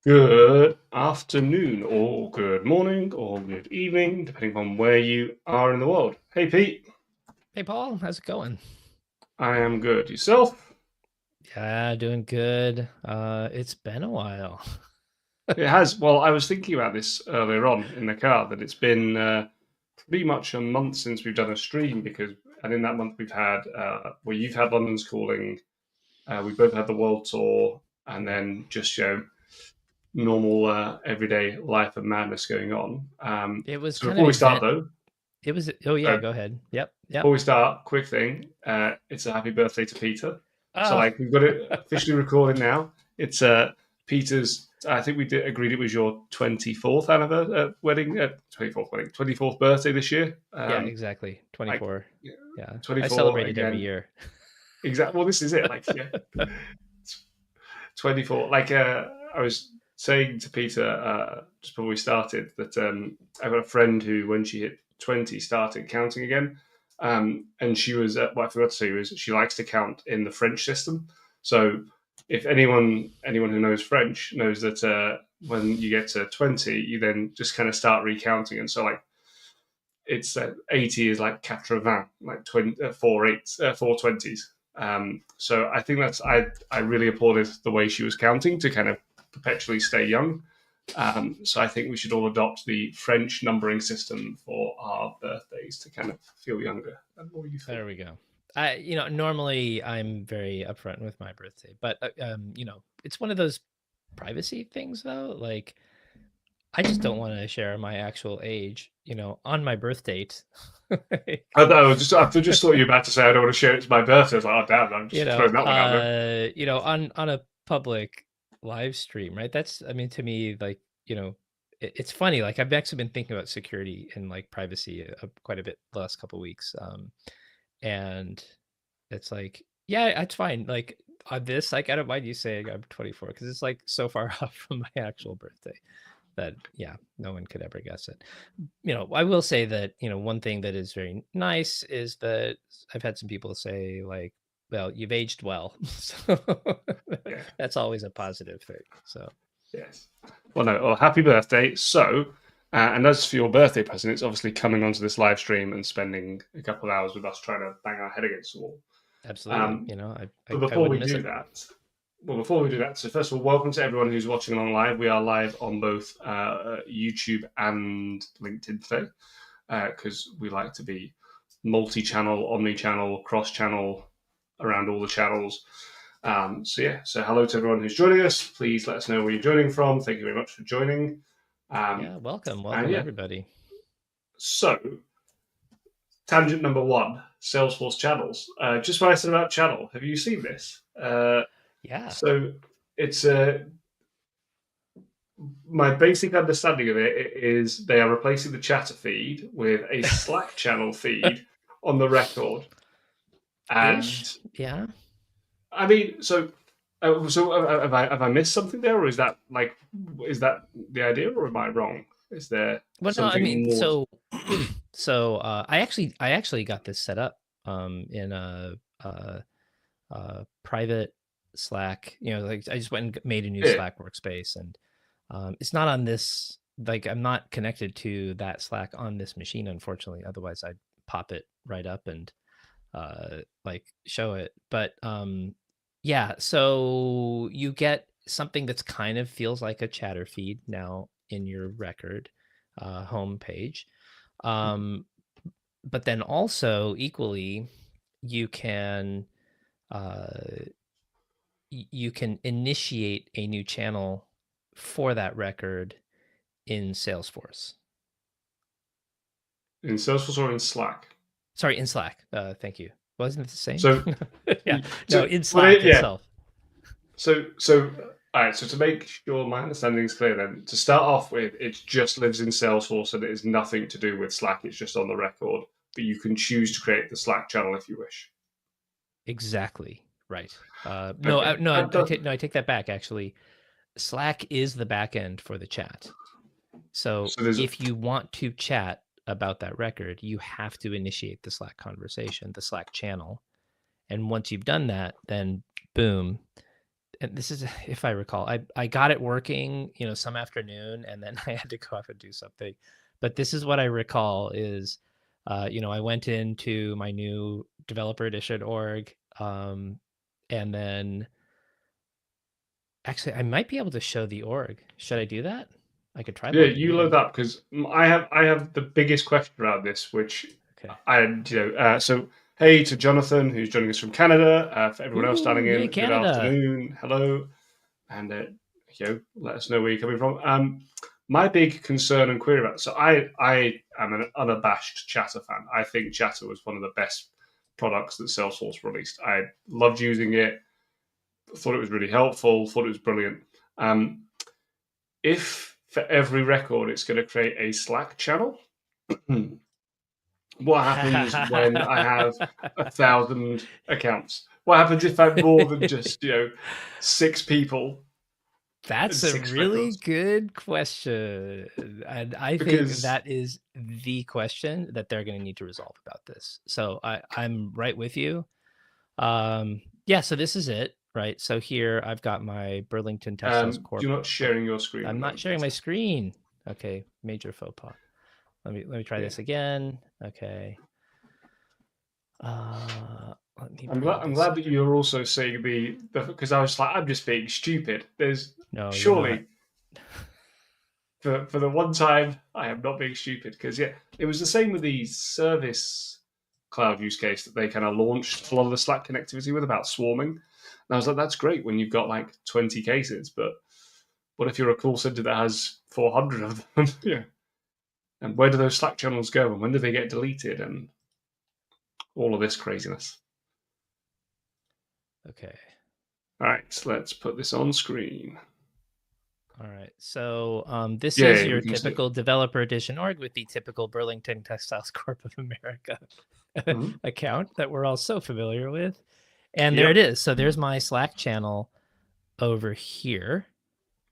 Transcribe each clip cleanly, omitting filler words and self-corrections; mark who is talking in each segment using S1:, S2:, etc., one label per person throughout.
S1: Good afternoon, or good morning, or good evening, depending on where you are in the world. Hey, Pete.
S2: Hey, Paul, how's it going?
S1: I am good. Yourself?
S2: Yeah, doing good. It's been a while.
S1: It has. Well, I was thinking about this earlier on in the car that it's been pretty much a month since we've done a stream and in that month we've had, well, you've had London's Calling, we both had the World Tour, and then just, normal everyday life and madness going on.
S2: It was
S1: So
S2: kind
S1: before
S2: of
S1: we start,
S2: event.
S1: though,
S2: It was. Oh yeah,
S1: uh,
S2: go ahead. Yep,
S1: before
S2: yep.
S1: we start, quick thing. It's a happy birthday to Peter. So
S2: Oh,
S1: like we've got it officially recorded now. It's Peter's. I think agreed it was your 24th anniversary wedding, 24th wedding, 24th birthday this year.
S2: yeah, exactly.
S1: Like
S2: 24.
S1: yeah,
S2: Yeah, I
S1: 24
S2: celebrate it every
S1: again.
S2: year.
S1: Exactly. Well, this is it. Like 24. Like I was saying to Peter just before we started that I've got a friend who, when she hit 20, started counting again. And she was, what I forgot to say was she likes to count in the French system. So if anyone who knows French knows that when you get to 20, you then just kind of start recounting. And so like it's 80 is like 80, like 20, four 20s. So I think I really applauded the way she was counting to kind of perpetually stay young. So I think we should all adopt the French numbering system for our birthdays to kind of feel younger and more youthful.
S2: There we go. Normally I'm very upfront with my birthday, but it's one of those privacy things though. Like, I just don't want to share my actual age, on my birth date. Like,
S1: I just thought you were about to say I don't want to share it's my birthday. I was like, oh damn, I'm just throwing that one out there.
S2: on a public live stream, right? That's, I mean, to me, like, it's funny. Like, I've actually been thinking about security and like privacy quite a bit the last couple of weeks. And it's like, yeah, it's fine. Like on this, like, I don't mind you saying I'm 24 because it's like so far off from my actual birthday that, yeah, no one could ever guess it. I will say that, one thing that is very nice is that I've had some people say like, well, you've aged well. So
S1: Yeah.
S2: that's always a positive thing. So
S1: Yes. Well, no. Well, happy birthday. So, and as for your birthday present, it's obviously coming onto this live stream and spending a couple of hours with us trying to bang our head against the wall.
S2: absolutely,
S1: Um, but
S2: I
S1: before
S2: wouldn't
S1: we
S2: miss
S1: do
S2: it.
S1: that, so first of all, welcome to everyone who's watching along live. We are live on both YouTube and LinkedIn today because we like to be multi-channel, omni-channel, cross-channel, around all the channels. So hello to everyone who's joining us. Please let us know where you're joining from. Thank you very much for joining.
S2: Yeah, welcome
S1: And yeah,
S2: everybody.
S1: so tangent number one: Salesforce channels. Just what I said about channel. Have you seen this?
S2: Yeah.
S1: So it's my basic understanding of it is they are replacing the chatter feed with a Slack channel feed on the record.
S2: Ish.
S1: And
S2: Yeah.
S1: I mean, have I missed something there, or is that the idea, or am I wrong? Is there
S2: Well, no, I
S1: something
S2: mean,
S1: more?
S2: I actually got this set up in a private Slack. Like, I just went and made a new
S1: Yeah,
S2: Slack workspace, and it's not on this. Like, I'm not connected to that Slack on this machine, unfortunately. Otherwise, I'd pop it right up and like show it. But yeah, so you get something that's kind of feels like a chatter feed now in your record home page. But then also equally, you can uh, you can initiate a new channel for that record in Salesforce.
S1: in Salesforce or in Slack.
S2: Sorry, in Slack. Thank you. Wasn't it the same?
S1: So,
S2: Yeah. No,
S1: so
S2: in
S1: well,
S2: Slack
S1: yeah.
S2: itself.
S1: So all right. So to make sure my understanding is clear, then to start off with, it just lives in Salesforce and it is nothing to do with Slack. It's just on the record, but you can choose to create the Slack channel if you wish.
S2: Exactly. Right. No,
S1: Okay.
S2: I take that back. Actually, Slack is the backend for the chat. So
S1: So there's
S2: if you want to chat about that record, you have to initiate the Slack conversation, the Slack channel. And once you've done that, then boom. And this is, if I recall, I got it working, some afternoon, and then I had to go off and do something. But this is what I recall is, I went into my new developer edition org, and then actually I might be able to show the org. Should I do that? I could try
S1: Yeah,
S2: logging
S1: you load
S2: in.
S1: up because I have the biggest question around this, which
S2: Okay.
S1: so hey to Jonathan who's joining us from Canada. For everyone else
S2: Ooh,
S1: dialing
S2: yay,
S1: in, good
S2: Canada.
S1: afternoon, hello, and let us know where you're coming from. My big concern and query about so I am an unabashed Chatter fan. I think Chatter was one of the best products that Salesforce released. I loved using it. Thought it was really helpful. Thought it was brilliant. If for every record it's going to create a Slack channel, what happens when I have 1,000 accounts? What happens if I have more than just 6 people and
S2: That's a
S1: 6
S2: really
S1: records?
S2: good question. And I think
S1: Because
S2: that is the question that they're going to need to resolve about this. So I'm right with you. Yeah, so this is it, right? So here I've got my Burlington Textiles Corp.
S1: you're not sharing your screen at the
S2: I'm not
S1: moment,
S2: sharing my
S1: Peter.
S2: screen. Okay, major faux pas. Let me try
S1: Yeah.
S2: this again. Okay. Let me
S1: I'm
S2: bring
S1: glad. I'm
S2: this
S1: glad
S2: up.
S1: that you're also saying the because I was like, I'm just being stupid. There's
S2: No, you're not.
S1: surely for the one time I am not being stupid because it was the same with the service cloud use case that they kind of launched a lot of the Slack connectivity with about swarming. And I was like, that's great when you've got like 20 cases, but what if you're a call center that has 400 of them? Yeah, and where do those Slack channels go, and when do they get deleted, and all of this craziness.
S2: Okay.
S1: All right, let's put this on screen.
S2: All right. So this is
S1: Yeah,
S2: your
S1: we can see it.
S2: typical developer edition org with the typical Burlington Textiles Corp of America
S1: Mm-hmm.
S2: account that we're all so familiar with. And there it
S1: Yep.
S2: is. So there's my Slack channel over here,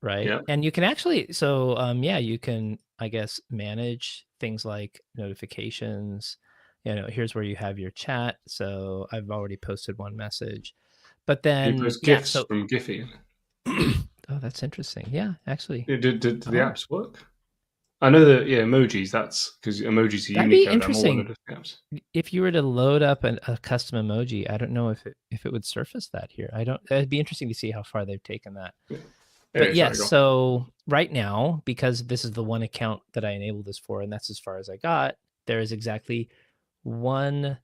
S2: right?
S1: Yep.
S2: And you can actually, so yeah, you can, I guess, manage things like notifications. Here's where you have your chat. So I've already posted one message. But
S1: Can you
S2: then,
S1: post
S2: yeah,
S1: GIFs
S2: so
S1: from Giphy?
S2: oh, that's interesting. Yeah, actually.
S1: Did the
S2: Oh,
S1: apps work? I know that emojis. That's because emojis are
S2: that'd be
S1: Unicode. I'm all in
S2: interesting.
S1: the apps.
S2: If you were to load up a custom emoji, I don't know if it would surface that here. I don't. It'd be interesting to see how far they've taken that.
S1: Yeah.
S2: But
S1: Anyway,
S2: yes,
S1: sorry, go.
S2: so right now, because this is the one account that I enabled this for, and that's as far as I got, there is exactly one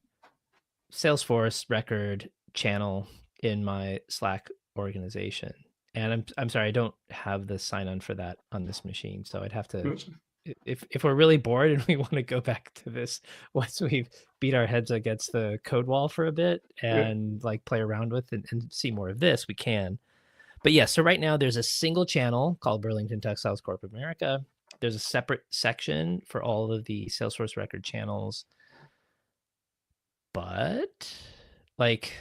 S2: Salesforce record channel in my Slack organization. And I'm sorry, I don't have the sign on for that on this machine. So I'd have to, if we're really bored and we want to go back to this once we've beat our heads against the code wall for a bit
S1: Yeah.
S2: and like play around with and see more of this, we can. But yeah, so right now there's a single channel called Burlington Textiles Corp of America. There's a separate section for all of the Salesforce record channels. But like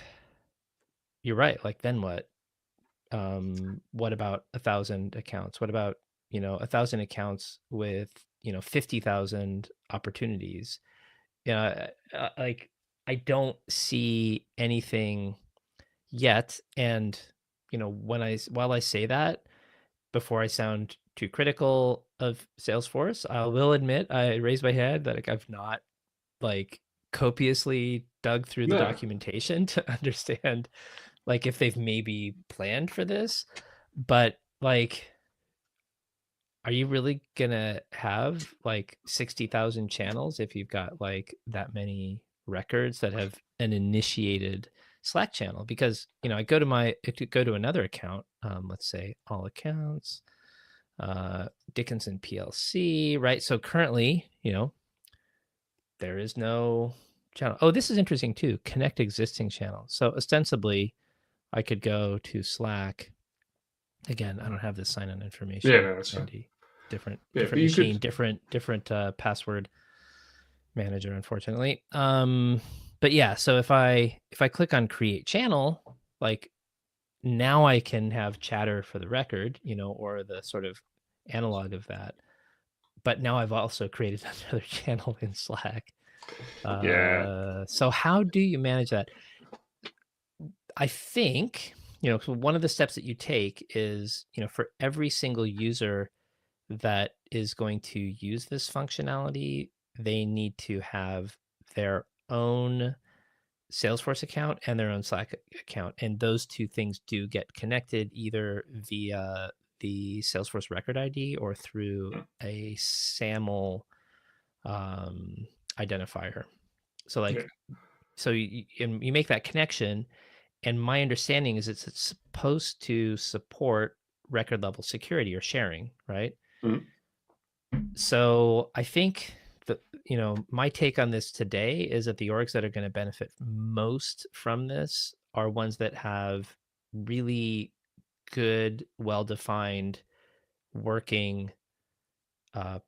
S2: you're right, like then what? What about 1,000 accounts? What about 1,000 accounts with 50,000 opportunities? Like I don't see anything yet. And while I say that, before I sound too critical of Salesforce, I will admit I raised my hand that I've not like copiously dug through the
S1: No.
S2: documentation to understand like if they've maybe planned for this. But like, are you really gonna have like 60,000 channels if you've got like that many records that have an initiated Slack channel? Because I go to another account, let's say all accounts, Dickinson PLC, right? So currently, there is no channel. Oh, this is interesting too. Connect existing channels. So ostensibly, I could go to Slack. Again, I don't have the sign-on
S1: Yeah,
S2: information
S1: no, that's fine.
S2: handy. Different
S1: Yeah, but you
S2: machine,
S1: could.
S2: different password manager, unfortunately. But yeah, so if I click on create channel, like now I can have chatter for the record, or the sort of analog of that. but now I've also created another channel in Slack.
S1: Yeah.
S2: So how do you manage that? I think, so one of the steps that you take is, for every single user that is going to use this functionality, they need to have their own Salesforce account and their own Slack account. And those two things do get connected either via the Salesforce record ID or through a SAML identifier. So
S1: Yeah.
S2: like, so you make that connection, and my understanding is it's supposed to support record level security or sharing, right?
S1: Mhm.
S2: So I think that, my take on this today is that the orgs that are going to benefit most from this are ones that have really good, well-defined, working uh,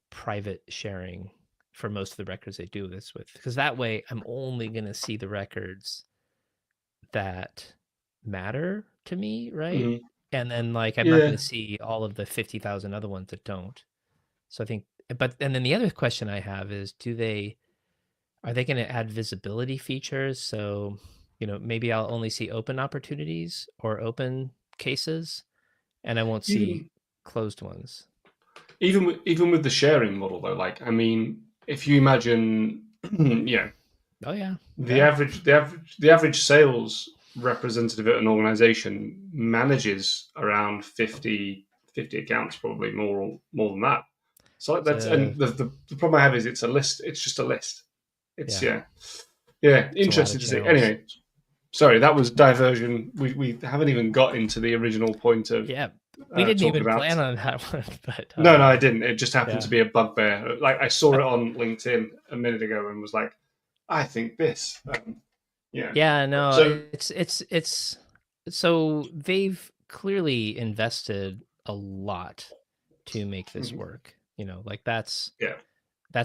S2: private sharing for most of the records they do this with. Because that way I'm only going to see the records that matter to me, right?
S1: Mhm.
S2: And then like I'm not going
S1: Yeah.
S2: to see all of the 50,000 other ones that don't. So I think, but and then the other question I have is, are they going to add visibility features? So, maybe I'll only see open opportunities or open cases, and I won't see
S1: Even
S2: closed ones.
S1: even with the sharing model though, like I mean, if you imagine,
S2: Oh yeah,
S1: the
S2: yeah.
S1: average sales representative at an organization manages around 50 accounts, probably more than that. So
S2: It's
S1: that's,
S2: a
S1: and the problem I have is it's a list. It's just a list. It's
S2: yeah,
S1: yeah,
S2: it's a lot of
S1: interesting to see.
S2: channels.
S1: Anyway, sorry, that was diversion. We haven't even got into the original point of
S2: Yeah, we didn't
S1: talking
S2: even
S1: about.
S2: plan on that one, but
S1: No, I didn't. It just happened to
S2: yeah.
S1: be a bugbear. Like I saw it on LinkedIn a minute ago and was like, I think this. Yeah.
S2: Yeah, no,
S1: So
S2: it's so they've clearly invested a lot to make this
S1: mhm,
S2: work. Like that's
S1: yeah,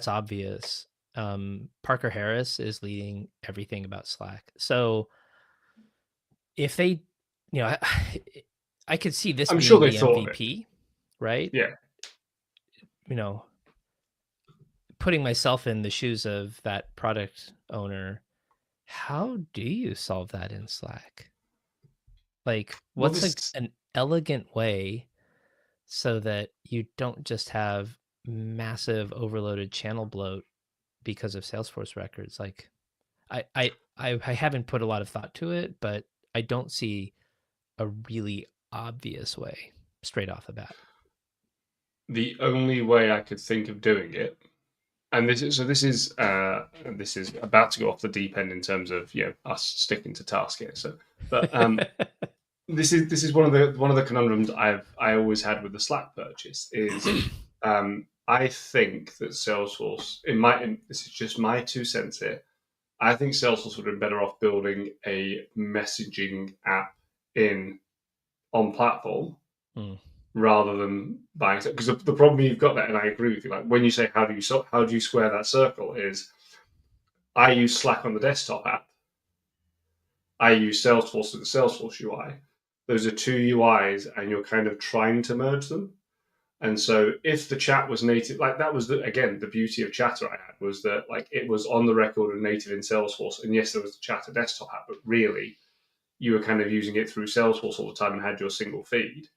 S2: obvious. Parker Harris is leading everything about Slack. So if they, you know, I, I could see this
S1: I'm sure
S2: being
S1: they
S2: the
S1: thought of it.
S2: MVP, right?
S1: Yeah.
S2: You know, putting myself in the shoes of that product owner, how do you solve that in Slack? Like,
S1: Well,
S2: what's
S1: this
S2: an elegant way so that you don't just have massive overloaded channel bloat because of Salesforce records? Like, I haven't put a lot of thought to it, but I don't see a really obvious way straight off the bat.
S1: the only way I could think of doing it, and this is about to go off the deep end in terms of us sticking to task here. So, but this is one of the conundrums I always had with the Slack purchase is I think that Salesforce this is just my 2 cents here. I think Salesforce would have been better off building a messaging app in on platform
S2: Hmm.
S1: rather than buying it. Because the problem you've got there, and I agree with you, like when you say how do you square that circle is I use Slack on the desktop app, I use Salesforce to the Salesforce UI. Those are two UIs, and you're kind of trying to merge them. And so, if the chat was native, like that was again the beauty of Chatter I had was that like it was on the record and native in Salesforce, and yes, there was the Chatter desktop app, but really you were kind of using it through Salesforce all the time and had your single feed.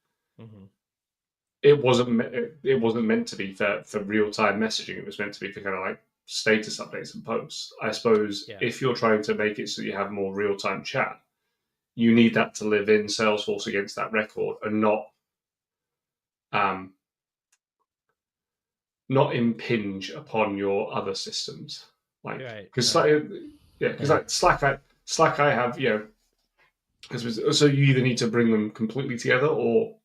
S2: Mm-hmm.
S1: It wasn't meant to be for real time messaging. It was meant to be for kind of like status updates and posts. I suppose
S2: Yeah.
S1: if you're trying to make it so you have more real time chat, you need that to live in Salesforce against that record and um, not impinge upon your other systems. Like
S2: Right.
S1: because
S2: Right. Yeah.
S1: like Slack I have because so you either need to bring them completely together or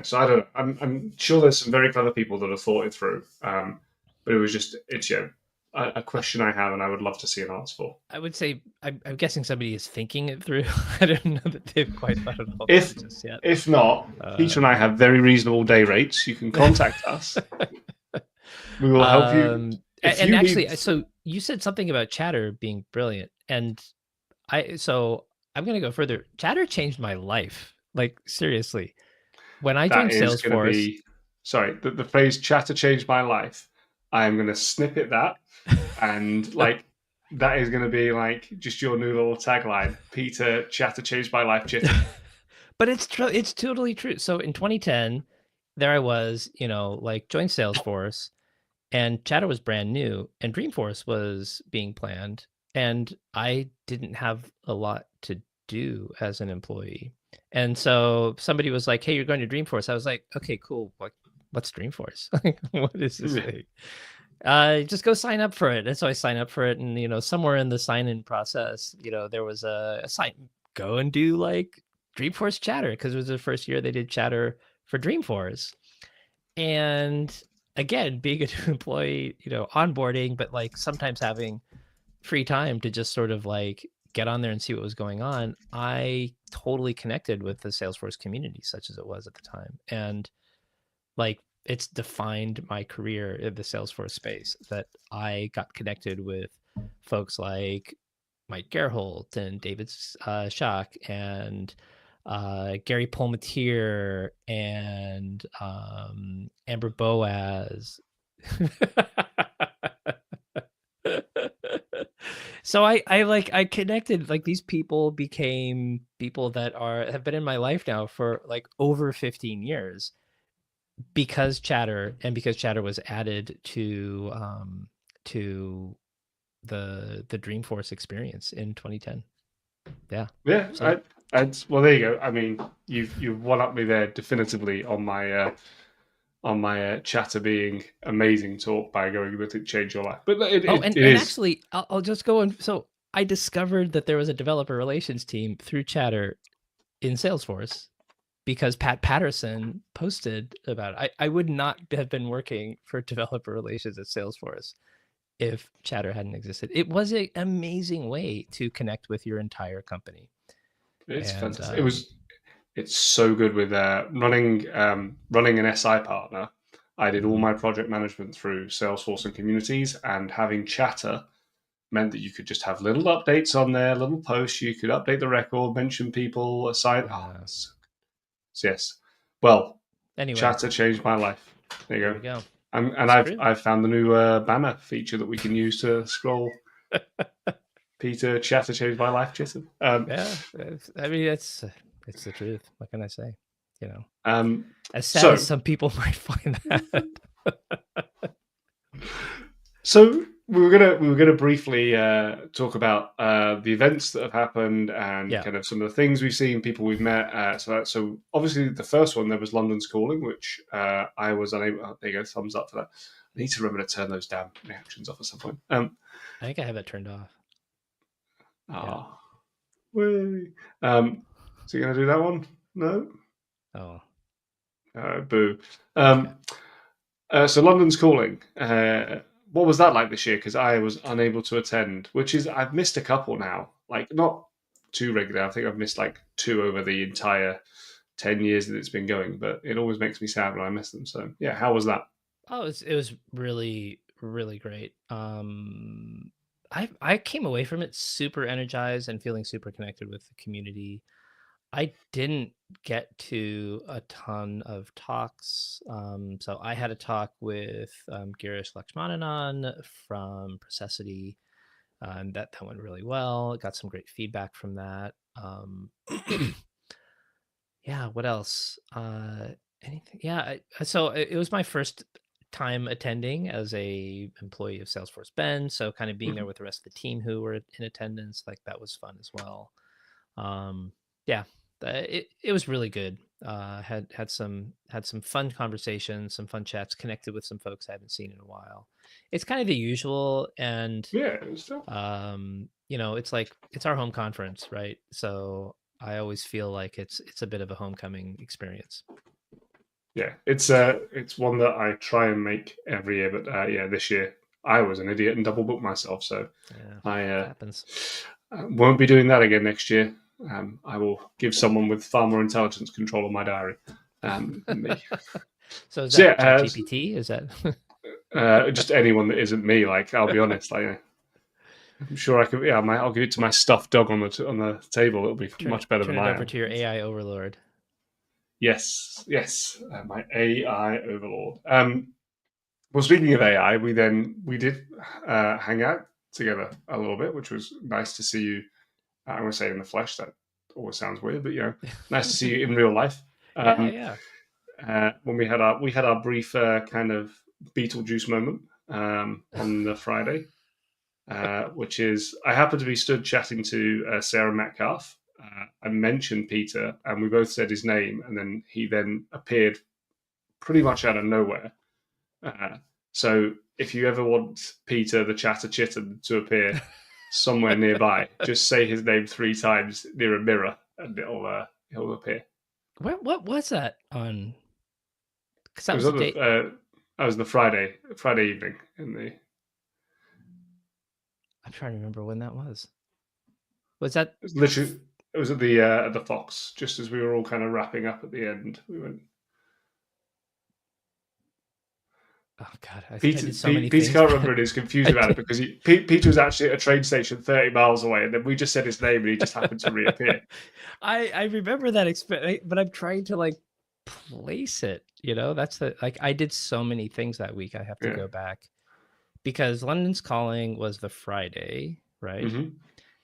S1: so I don't know. I'm sure there's some very clever people that have thought it through. But it's a question I have and I would love to see an answer for.
S2: I would say I'm guessing somebody is thinking it through. I don't know that they've quite thought it all
S1: If
S2: through just yet.
S1: if not, Peter and I have very reasonable day rates. You can contact us. We will help you if
S2: And
S1: you
S2: actually,
S1: need.
S2: so you said something about Chatter being brilliant, and I'm gonna go further. Chatter changed my life. Like seriously, when I
S1: That
S2: joined
S1: is going to
S2: Salesforce,
S1: be sorry, the phrase "chatter changed my life." I am going to snippet that, and like that is going to be like just your new little tagline: Peter, chatter changed my life, chitin.
S2: But it's true. It's totally true. So in 2010, there I was, like joined Salesforce, and Chatter was brand new, and Dreamforce was being planned, and I didn't have a lot to do as an employee. And so somebody was like, "Hey, you're going to Dreamforce." I was like, "Okay, cool. What's Dreamforce? What is this thing?" Just go sign up for it. And so I signed up for it, and somewhere in the sign-in process, there was a sign, go and do like Dreamforce Chatter, because it was the first year they did Chatter for Dreamforce. And again, being a new employee, onboarding, but like sometimes having free time to just sort of like get on there and see what was going on, I totally connected with the Salesforce community, such as it was at the time. And like it's defined my career in the Salesforce space, that I got connected with folks like Mike Gerholt and David Schock and Gary Palmatier and Amber Boaz. So I connected, like these people became people that have been in my life now for like over 15 years, because Chatter was added to the Dreamforce experience in 2010. Yeah.
S1: Yeah,
S2: So
S1: well, there you go. I mean, you've one up me there definitively on my chatter being amazing talk by going with it change your life. But it
S2: and
S1: is.
S2: actually I'll just go on. So I discovered that there was a developer relations team through Chatter in Salesforce because Pat Patterson posted about it. I would not have been working for developer relations at Salesforce if Chatter hadn't existed. It was an amazing way to connect with your entire company.
S1: It's
S2: And
S1: fantastic. It's so good with running an SI partner. I did all my project management through Salesforce and Communities, and having Chatter meant that you could just have little updates on there, little posts. You could update the record, mention people, assign. Oh, so yes. Well,
S2: anyway,
S1: Chatter changed my life. There you
S2: there
S1: go.
S2: we go.
S1: And
S2: It's true.
S1: I've found the new banner feature that we can use to scroll. Peter, Chatter changed my life, Chitin.
S2: Yeah, I mean it's the truth. What can I say? As sad as
S1: So
S2: some people might find that.
S1: So we were gonna briefly talk about the events that have happened and
S2: Yeah.
S1: kind of some of the things we've seen, people we've met. So obviously the first one there was London's Calling, which I was unable. Oh, there you go, thumbs up for that. I need to remember to turn those damn reactions off at some point.
S2: I think I have it turned off. Yeah.
S1: Whee. So you're gonna do that one? No.
S2: Oh.
S1: Boo.
S2: Okay.
S1: So London's Calling. What was that like this year? Because I was unable to attend, which is I've missed a couple now. Like not too regular. I think I've missed like two over the entire 10 years that it's been going. But it always makes me sad when I miss them. So yeah, how was that?
S2: Oh, it was really, really great. I came away from it super energized and feeling super connected with the community. I didn't get to a ton of talks. So I had a talk with Girish Lakshmananan from Processity, and that went really well. Got some great feedback from that. Yeah, what else? Anything? Yeah, so it was my first time attending as a employee of Salesforce Bend, so kind of being there with the rest of the team who were in attendance, like that was fun as well. Yeah, it was really good. Had some fun conversations, some fun chats, connected with some folks I haven't seen in a while. It's kind of the usual, and
S1: Yeah, still.
S2: it's like it's our home conference, right? So I always feel like it's a bit of a homecoming experience.
S1: Yeah, it's one that I try and make every year. But yeah, this year I was an idiot and double booked myself. So
S2: Yeah,
S1: I
S2: it happens.
S1: won't be doing that again next year. I will give someone with far more intelligence control of my diary than me.
S2: So is
S1: So
S2: that
S1: yeah,
S2: ChatGPT? Is that
S1: just anyone that isn't me. Like I'll be honest, like I'm sure I could. Yeah, I'll give it to my stuffed dog on the table. It'll be much better
S2: turn
S1: than
S2: it
S1: I
S2: over
S1: am.
S2: to your AI overlord?
S1: Yes, my AI overlord. Well, speaking of AI, we did hang out together a little bit, which was nice to see you. I'm going to say in the flesh. That always sounds weird, but nice to see you in real life.
S2: Yeah,
S1: Um,
S2: yeah.
S1: when we had our brief kind of Beetlejuice moment on the Friday, which is I happened to be stood chatting to Sarah Metcalf. I mentioned Peter, and we both said his name, and then he then appeared pretty much out of nowhere. Uh, so if you ever want Peter the Chatter Chitten to appear somewhere nearby, just say his name 3 times near a mirror, and he'll appear.
S2: What was that on? Because
S1: It
S2: that
S1: was
S2: was a
S1: on
S2: date.
S1: that was the Friday evening in the.
S2: I'm trying to remember when that was. Was that?
S1: It was literally it was at the Fox, just as we were all kind of wrapping up at the end. We went.
S2: Oh God, I did so many
S1: Peter
S2: things
S1: can't remember
S2: that
S1: and is confused
S2: I
S1: about it
S2: did.
S1: because Peter was actually at a train station 30 miles away, and then we just said his name and he just happened to reappear.
S2: I remember that but I'm trying to like place it. That's the like I did so many things that week. I have to
S1: Yeah.
S2: go back because London's Calling was the Friday, right?
S1: Mm-hmm.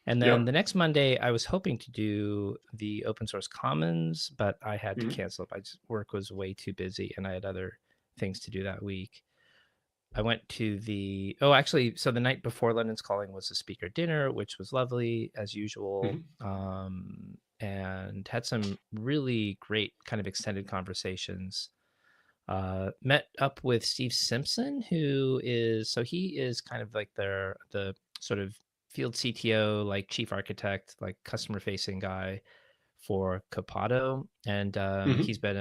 S2: And then
S1: Yep.
S2: the next Monday, I was hoping to do the open source commons, but I had to
S1: Mm-hmm.
S2: cancel. Work was way too busy, and I had other things to do that week. I went to actually, so the night before London's Calling was the speaker dinner, which was lovely as usual,
S1: Mm-hmm.
S2: and had some really great kind of extended conversations. Met up with Steve Simpson, he is kind of like the sort of field CTO, like chief architect, like customer facing guy for Copado, and
S1: Mm-hmm.
S2: he's been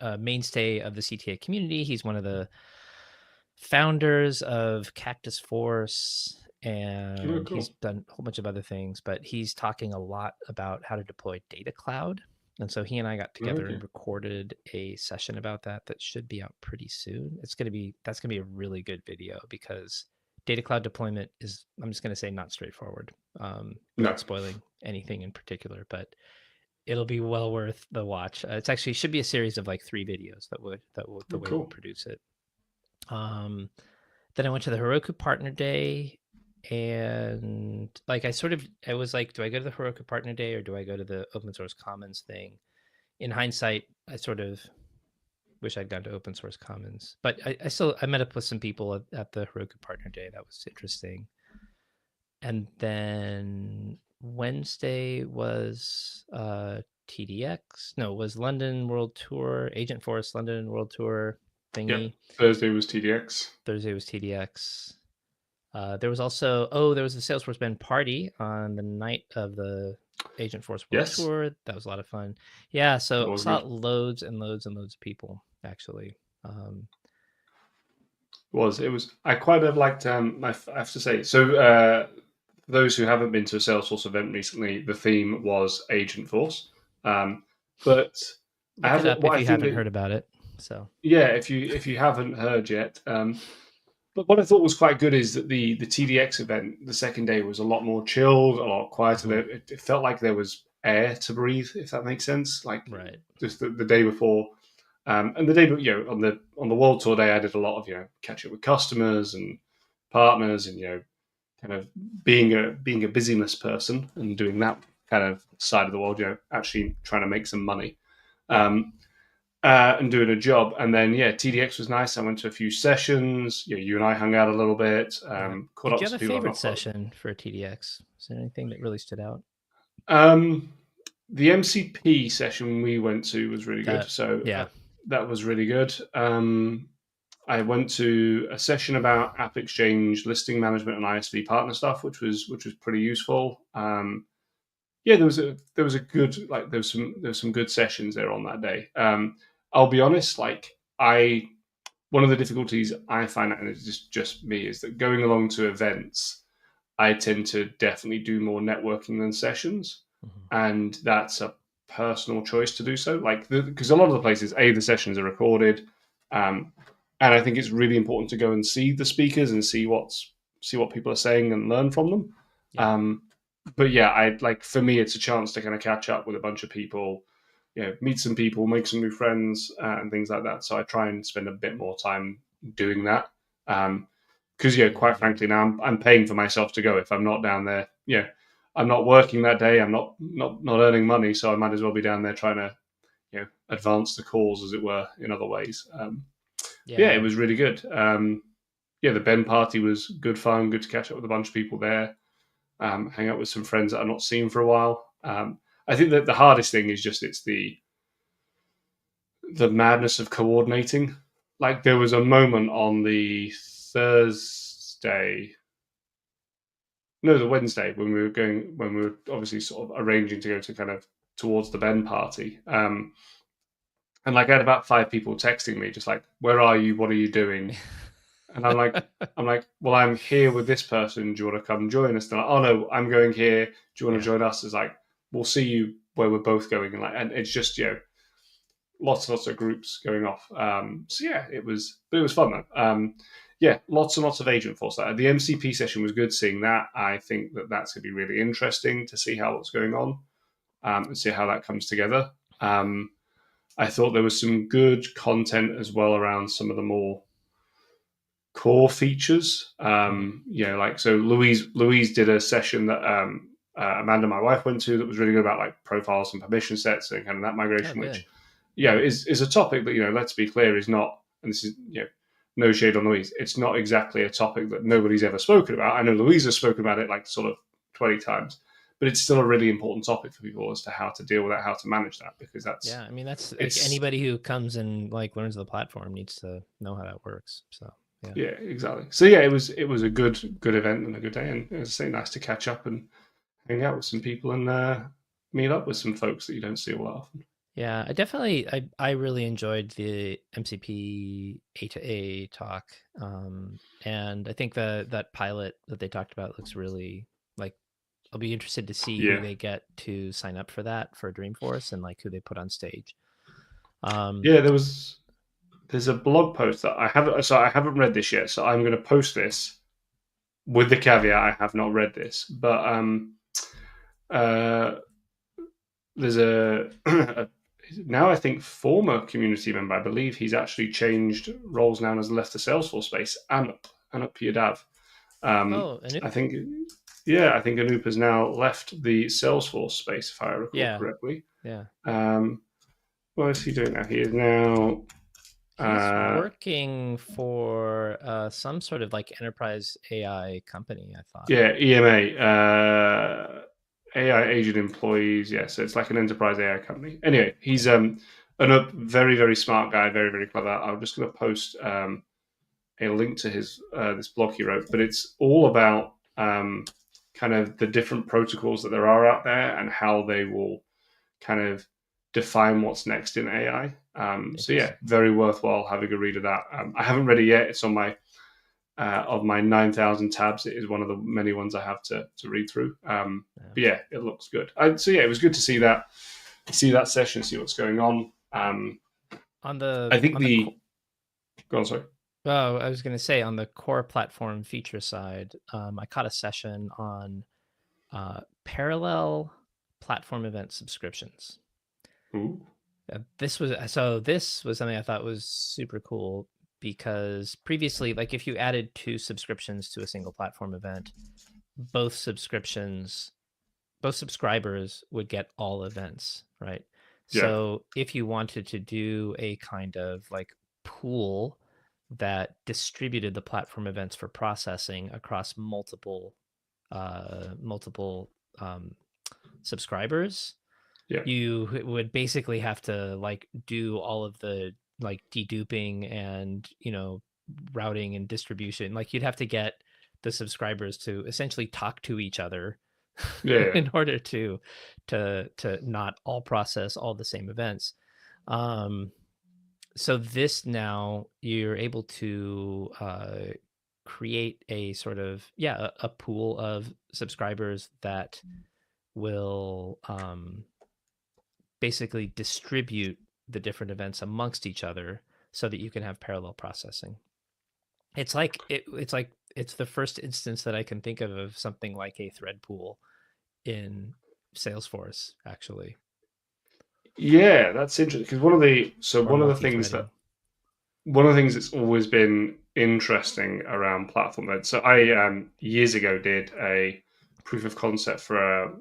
S2: a mainstay of the CTA community. He's one of the founders of Cactus Force,
S1: Oh,
S2: and he's
S1: cool.
S2: done a whole bunch of other things, but he's talking a lot about how to deploy Data Cloud. And so he and I got together
S1: Okay.
S2: and recorded a session about that should be out pretty soon. That's gonna be a really good video because Data Cloud deployment is, I'm just gonna say, not straightforward.
S1: No.
S2: Without spoiling anything in particular, but it'll be well worth the watch. It's actually should be a series of like 3 videos the
S1: Oh,
S2: way we'll
S1: cool.
S2: produce it. Um, then I went to the Heroku Partner Day, and like I was like, do I go to the Heroku Partner Day or do I go to the Open Source Commons thing? In hindsight, I sort of wish I'd gone to Open Source Commons, but I met up with some people at the Heroku Partner Day. That was interesting. And then Wednesday was TDX. No, it was London World Tour, Agent Force London World Tour
S1: Yep.
S2: thingy.
S1: Thursday was TDX.
S2: Thursday was TDX. There was also there was the Salesforce Bend party on the night of the Agent Force World
S1: Yes,
S2: Tour. That was a lot of fun. Yeah,
S1: that
S2: so
S1: was
S2: saw
S1: good.
S2: loads and loads and loads of people actually. Um,
S1: It was. I quite have liked. I have to say. So, for those who haven't been to a Salesforce event recently, the theme was Agent Force. Um, but I
S2: look it
S1: have
S2: up
S1: what
S2: if
S1: I
S2: you
S1: think
S2: haven't
S1: that
S2: heard about it. So
S1: yeah, if you haven't heard yet, but what I thought was quite good is that the TDX event, the second day, was a lot more chilled, a lot quieter.
S2: mhm,
S1: It felt like there was air to breathe, if that makes sense. Like
S2: right,
S1: just the day before, and the day, on the World Tour day, I did a lot of catch up with customers and partners, and kind of being a busyness person and doing that kind of side of the world. Actually trying to make some money.
S2: yeah,
S1: Um, and doing a job. And then TDX was nice. I went to a few sessions. You and I hung out a little bit.
S2: yeah.
S1: Caught
S2: Did
S1: up
S2: you
S1: with
S2: have
S1: some
S2: a
S1: people I've
S2: favorite
S1: not caught.
S2: session for TDX? Is there anything that really stood out?
S1: Um, the MCP session we went to was really good.
S2: That
S1: So
S2: yeah,
S1: that was really good. I went to a session about App Exchange listing management and ISV partner stuff, which was pretty useful. There was a good there was some good sessions there on that day. I'll be honest, like I one of the difficulties I find, and it's just me, is that going along to events, I tend to definitely do more networking than sessions,
S2: mhm,
S1: and that's a personal choice to do so. Like because a lot of the places, the sessions are recorded, um, and I think it's really important to go and see the speakers and see what people are saying and learn from them.
S2: yeah,
S1: Um, but yeah, I like for me, it's a chance to kind of catch up with a bunch of people, meet some people, make some new friends, and things like that. So I try and spend a bit more time doing that. Because quite frankly, now I'm paying for myself to go. If I'm not down there, I'm not working that day. I'm not earning money, so I might as well be down there trying to advance the cause, as it were, in other ways. It
S2: Yeah.
S1: was really good. The Ben party was good fun. Good to catch up with a bunch of people there. Hang out with some friends that I've not seen for a while. I think that the hardest thing is just it's the madness of coordinating. Like there was a moment on the Thursday, no, the Wednesday when we were obviously sort of arranging to go to kind of towards the Ben party. And like I had about 5 people texting me, just like, "Where are you? What are you doing?" And I'm like, "Well, I'm here with this person. Do you want to come join us?" And like, "Oh no, I'm going here. Do you want to join us?" It's like, "We'll see you where we're both going." And it's just lots and lots of groups going off. It was fun though. Lots and lots of agent force. The MCP session was good. Seeing that, I think that's going to be really interesting to see how what's going on and see how that comes together. I thought there was some good content as well around some of the more core features. So Louise did a session that Amanda, my wife, went to that was really good about like profiles and permission sets and kind of that
S2: Oh,
S1: migration,
S2: good.
S1: which is a topic that let's be clear is not, and this is no shade on Louise, it's not exactly a topic that nobody's ever spoken about. I know Louise has spoken about it like sort of 20 times, but it's still a really important topic for people as to how to deal with that, how to manage that, because
S2: Yeah, I mean that's like
S1: it's
S2: anybody who comes and like learns the platform needs to know how that works. So yeah.
S1: yeah, exactly. So it was a good event and a good day, and it was say nice to catch up and hang out with some people and meet up with some folks that you don't see all that often.
S2: Yeah, I really enjoyed the MCP A to A talk. And I think that pilot that they talked about looks really like I'll be interested to see who
S1: Yeah,
S2: they get to sign up for that for Dreamforce and like who they put on stage. Um,
S1: yeah. There's a blog post that I haven't read this yet, so I'm going to post this with the caveat I have not read this, but uh, there's a now I think former community member. I believe he's actually changed roles now and has left the Salesforce space. Anup Yadav.
S2: oh, and
S1: I think I think Anup has now left the Salesforce space, if I recall
S2: yeah,
S1: correctly.
S2: yeah.
S1: Um, what is he doing now? He is now
S2: He's
S1: uh,
S2: working for some sort of like enterprise AI company, I thought.
S1: EMA, AI agent employees. Yeah, so it's like an enterprise AI company. Anyway, he's a very very smart guy, very very clever. I'm just going to post a link to his this blog he wrote, but it's all about kind of the different protocols that there are out there and how they will kind of define what's next in AI.
S2: Interesting.
S1: Very worthwhile having a read of that. I haven't read it yet. It's on my of my 9,000 tabs. It is one of the many ones I have to read through.
S2: Yeah.
S1: It looks good. It was good to see that session, see what's going on.
S2: On the
S1: I think go on, sorry.
S2: Oh, I was going to say on the core platform feature side, I caught a session on parallel platform event subscriptions.
S1: Ooh.
S2: This was something I thought was super cool because previously, like if you added 2 subscriptions to a single platform event, both subscribers would get all events, right?
S1: Yeah,
S2: So if you wanted to do a kind of like pool that distributed the platform events for processing across multiple subscribers,
S1: yeah,
S2: you would basically have to like do all of the like deduping and routing and distribution. Like you'd have to get the subscribers to essentially talk to each other
S1: yeah,
S2: in order to not all process all the same events. So this now you're able to create a sort of a pool of subscribers that will basically distribute the different events amongst each other so that you can have parallel processing. It's the first instance that I can think of something like a thread pool in Salesforce, actually.
S1: Yeah, that's interesting because
S2: or multi-threading?
S1: one of the things that's always been interesting around platform events. So I years ago did a proof of concept for a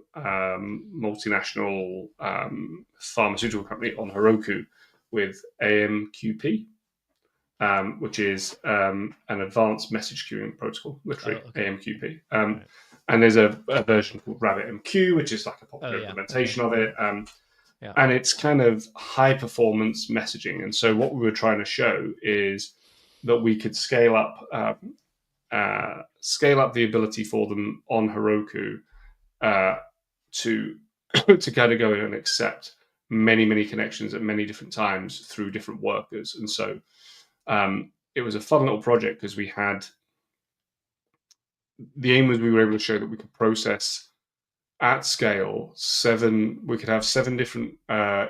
S1: multinational pharmaceutical company on Heroku with AMQP, which is an advanced message queuing protocol,
S2: Oh,
S1: literally
S2: okay.
S1: AMQP.
S2: Right.
S1: And there's a version called RabbitMQ, which is like a
S2: Oh,
S1: popular
S2: yeah. Okay.
S1: implementation of
S2: Yeah.
S1: it.
S2: Yeah.
S1: And it's kind of high performance messaging. And so what we were trying to show is that we could scale up the ability for them on Heroku uh, to to kind of go in and accept many connections at many different times through different workers. And so it was a fun little project because we had the aim was we were able to show that we could process at scale we could have seven different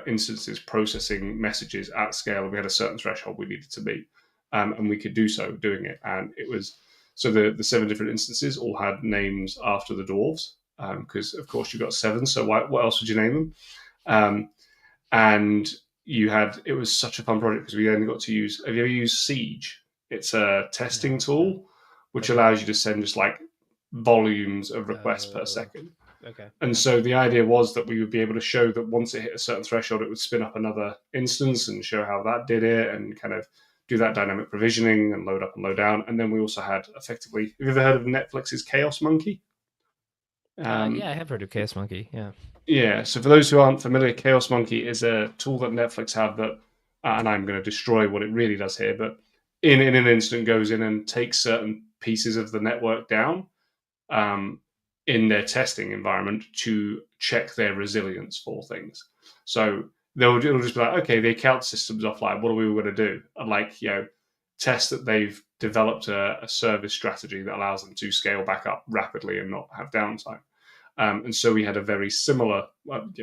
S1: instances processing messages at scale, and we had a certain threshold we needed to meet, and we could do so doing it. And it was so the seven different instances all had names after the dwarves, because of course you've got seven, so what else would you name them? And it was such a fun project because we only got to use, have you ever used Siege? It's a testing
S2: No. No.
S1: tool which
S2: Okay.
S1: allows you to send just like volumes of requests per
S2: Oh.
S1: second.
S2: Okay.
S1: And
S2: Yeah.
S1: so the idea was that we would be able to show that once it hit a certain threshold, it would spin up another instance and show how that did it, and kind of do that dynamic provisioning and load up and load down. And then we also had effectively, have you ever heard of Netflix's Chaos Monkey?
S2: Yeah,
S1: Um,
S2: I have heard of Chaos Monkey. Yeah.
S1: yeah, so for those who aren't familiar, Chaos Monkey is a tool that Netflix have that, and I'm going to destroy what it really does here, but in an instant goes in and takes certain pieces of the network down um, in their testing environment to check their resilience for things. So it'll just be like, okay, the account system's offline. What are we going to do? And like, test that they've developed a service strategy that allows them to scale back up rapidly and not have downtime. And so we had a very similar,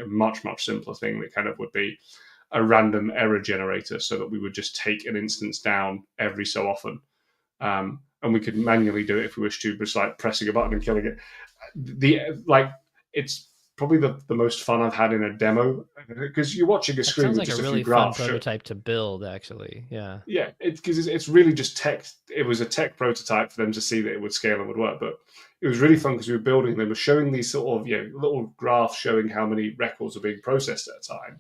S1: much simpler thing that kind of would be a random error generator, so that we would just take an instance down every so often, and we could manually do it if we wish to, just like pressing a button and killing it. It's probably the most fun I've had in a demo because you're watching a
S2: That
S1: screen
S2: sounds
S1: with
S2: like a
S1: just a few
S2: really fun
S1: graphs.
S2: prototype to build, actually. Yeah.
S1: Yeah, it's really just tech. It was a tech prototype for them to see that it would scale and would work, but it was really fun because we were building. They were showing these sort of little graphs showing how many records are being processed at a time,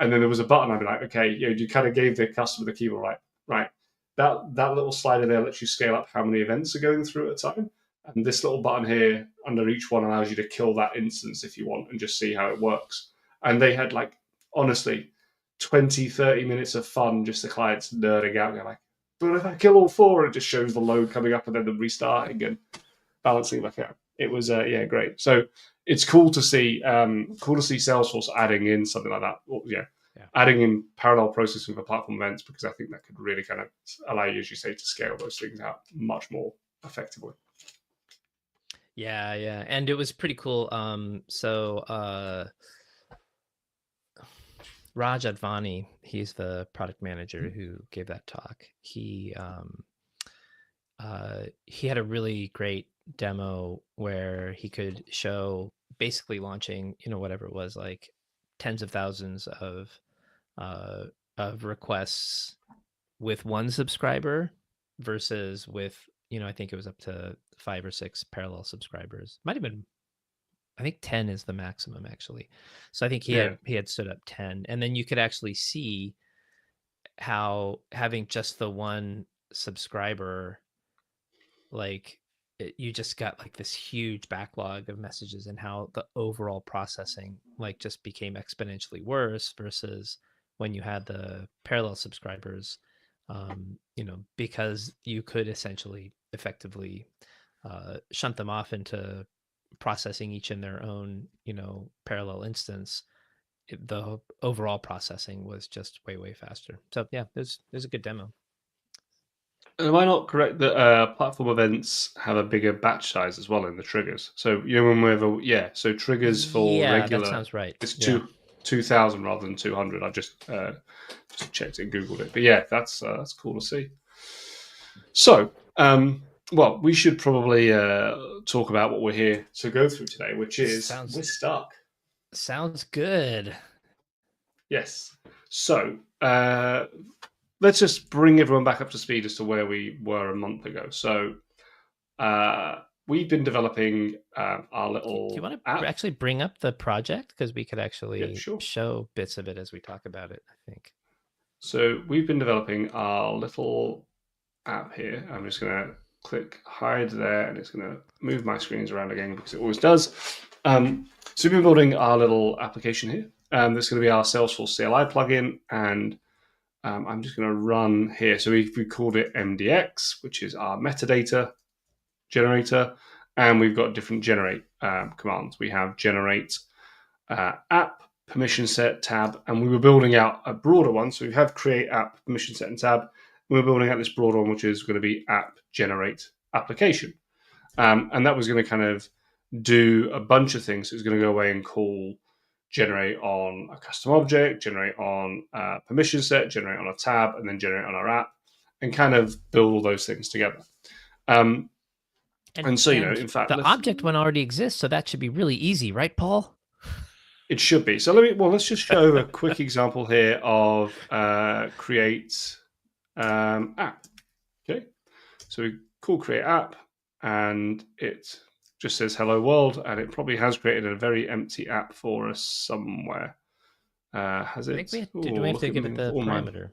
S1: and then there was a button. I'd be like, okay, you kind of gave the customer the keyboard, right. That little slider there lets you scale up how many events are going through at a time, and this little button here under each one allows you to kill that instance if you want and just see how it works. And they had like honestly 20-30 minutes of fun, just the clients nerding out, going like, but if I kill all four, it just shows the load coming up and then the restarting and balancing back out. It was great. So it's cool to see Salesforce adding in something like that. Well,
S2: Yeah.
S1: adding in parallel processing for platform events, because I think that could really kind of allow you, as you say, to scale those things out much more effectively.
S2: Yeah, yeah. And it was pretty cool. Raj Advani, he's the product manager who gave that talk. He had a really great demo where he could show basically launching, whatever it was, like tens of thousands uh, of requests with one subscriber versus with, I think it was up to 5 or 6 parallel subscribers. Might have been, I think 10 is the maximum, actually. So I think he
S1: Yeah,
S2: had stood up 10, and then you could actually see how having just the one subscriber, like, you just got like this huge backlog of messages, and how the overall processing like just became exponentially worse versus when you had the parallel subscribers, because you could essentially effectively shunt them off into processing each in their own, parallel instance. The overall processing was just way faster. So yeah, there's a good demo.
S1: am I not correct that platform events have a bigger batch size as well in the triggers? So when we have so triggers for
S2: Yeah, that
S1: regular
S2: sounds right.
S1: is
S2: Yeah.
S1: 2,000 rather than 200. I just checked it and googled it, but yeah, that's cool to see. So, well, we should probably talk about what we're here to go through today, which is we're
S2: Sounds
S1: stuck.
S2: sounds good.
S1: Yes. So let's just bring everyone back up to speed as to where we were a month ago. So we've been developing our
S2: Do you
S1: little
S2: want to
S1: app.
S2: actually bring up the project? Because we could
S1: Yeah,
S2: actually
S1: sure.
S2: show bits of it as we talk about it, I think.
S1: So we've been developing our little app here. I'm just going to click hide there, and it's going to move my screens around again because it always does. So we've been building our little application here. This is going to be our Salesforce CLI plugin, and I'm just going to run here. So we called it MDX, which is our metadata generator, and we've got different generate commands. We have generate app, permission set, tab, and we were building out a broader one. So we have create app, permission set, and tab. And we're building out this broader one, which is going to be app generate application. And that was going to kind of do a bunch of things. So it's going to go away and call generate on a custom object, generate on a permission set, generate on a tab, and then generate on our app, and kind of build all those things together. And so, in fact,
S2: the object one already exists, so that should be really easy, right, Paul?
S1: It should be. So let's just show a quick example here of create app. Okay. So we call create app, and it just says hello world, and it probably has created a very empty app for us somewhere. Has it?
S2: Do we have to give it the parameter?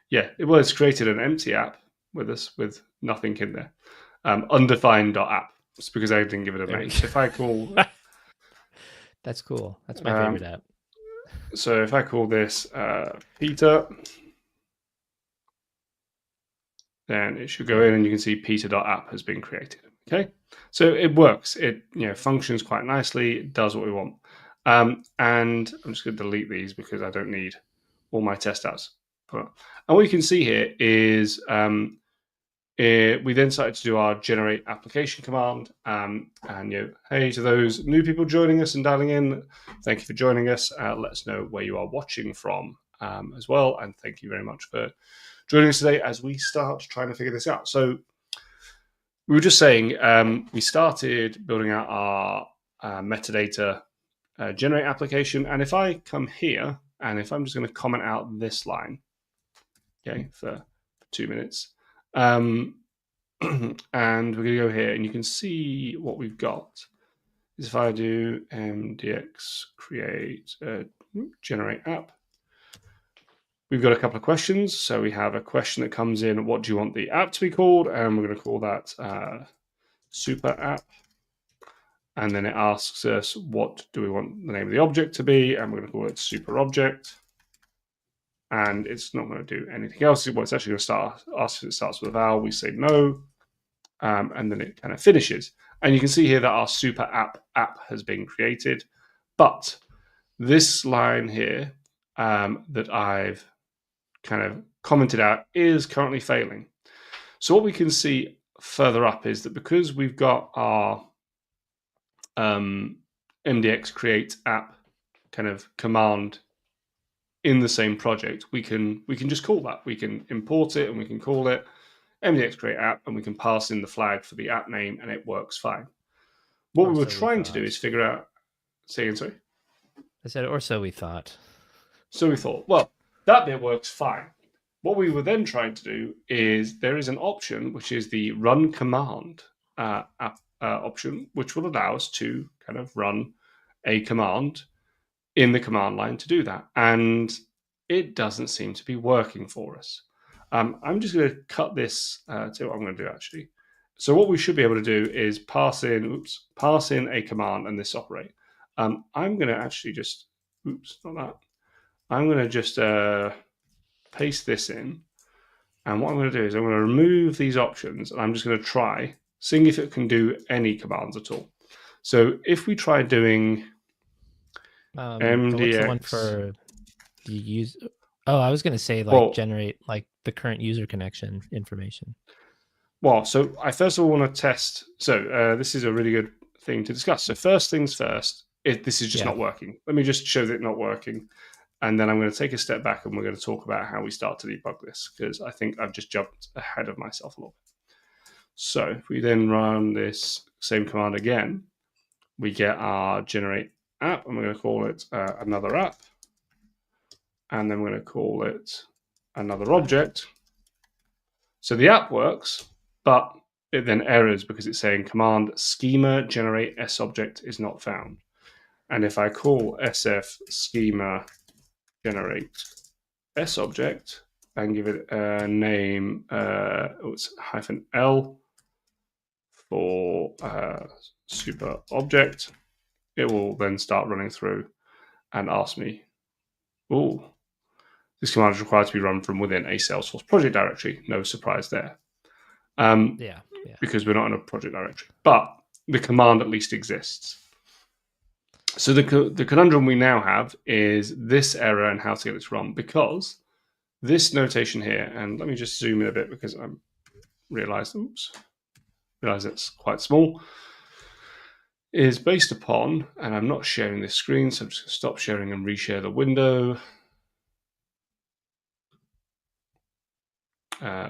S1: Yeah, it's created an empty app with nothing in there. Undefined.app. It's because I didn't give it a name. So if I call
S2: that's cool. That's my favorite app.
S1: So if I call this Peter, then it should go in and you can see Peter.app has been created. Okay, so it works. It functions quite nicely. It does what we want. And I'm just going to delete these because I don't need all my test outs. And what you can see here is we then started to do our generate application command. And hey to those new people joining us and dialing in, thank you for joining us. Let us know where you are watching from as well. And thank you very much for joining us today as we start trying to figure this out. So we were just saying we started building out our metadata generate application. And if I come here and if I'm just going to comment out this line, okay, for 2 minutes, and we're going to go here and you can see what we've got is if I do mdx create generate app, we've got a couple of questions. So we have a question that comes in, what do you want the app to be called? And we're going to call that super app. And then it asks us, what do we want the name of the object to be? And we're going to call it super object. And it's not going to do anything else. Well, it's actually going to start, ask if it starts with a vowel. We say no. And then it kind of finishes. And you can see here that our super app has been created. But this line here that I've kind of commented out is currently failing. So what we can see further up is that because we've got our MDX create app kind of command in the same project, we can just call that. We can import it and we can call it MDX create app, and we can pass in the flag for the app name, and it works fine. What we were trying to do is figure out. Say again, sorry.
S2: I said, or so we thought.
S1: So we thought, well, that bit works fine. What we were then trying to do is there is an option which is the run command option, which will allow us to kind of run a command in the command line to do that. And it doesn't seem to be working for us. I'm just going to cut this to what I'm going to do actually. So what we should be able to do is pass in a command and this operate. I'm going to actually just, not that. I'm going to just paste this in. And what I'm going to do is I'm going to remove these options and I'm just going to try seeing if it can do any commands at all. So if we try doing MDX.
S2: What's the one for the use? Oh, I was going to say generate like the current user connection information.
S1: Well, so I first of all want to test. So this is a really good thing to discuss. So first things first, this is just not working. Let me just show that it's not working. And then I'm going to take a step back and we're going to talk about how we start to debug this, because I think I've just jumped ahead of myself a little bit. So if we then run this same command again, we get our generate app, and we're going to call it another app. and then we're going to call it another object. So the app works, but it then errors because it's saying command schema generate S object is not found. And if I call SF schema generate S object and give it a name, it's -L for super object, it will then start running through and ask me, oh, this command is required to be run from within a Salesforce project directory. No surprise there.
S2: Yeah.
S1: Because we're not in a project directory. But the command at least exists. So the conundrum we now have is this error and how to get this wrong, because this notation here, and let me just zoom in a bit because I realize it's quite small, is based upon, and I'm not sharing this screen, so I'm just going to stop sharing and reshare the window.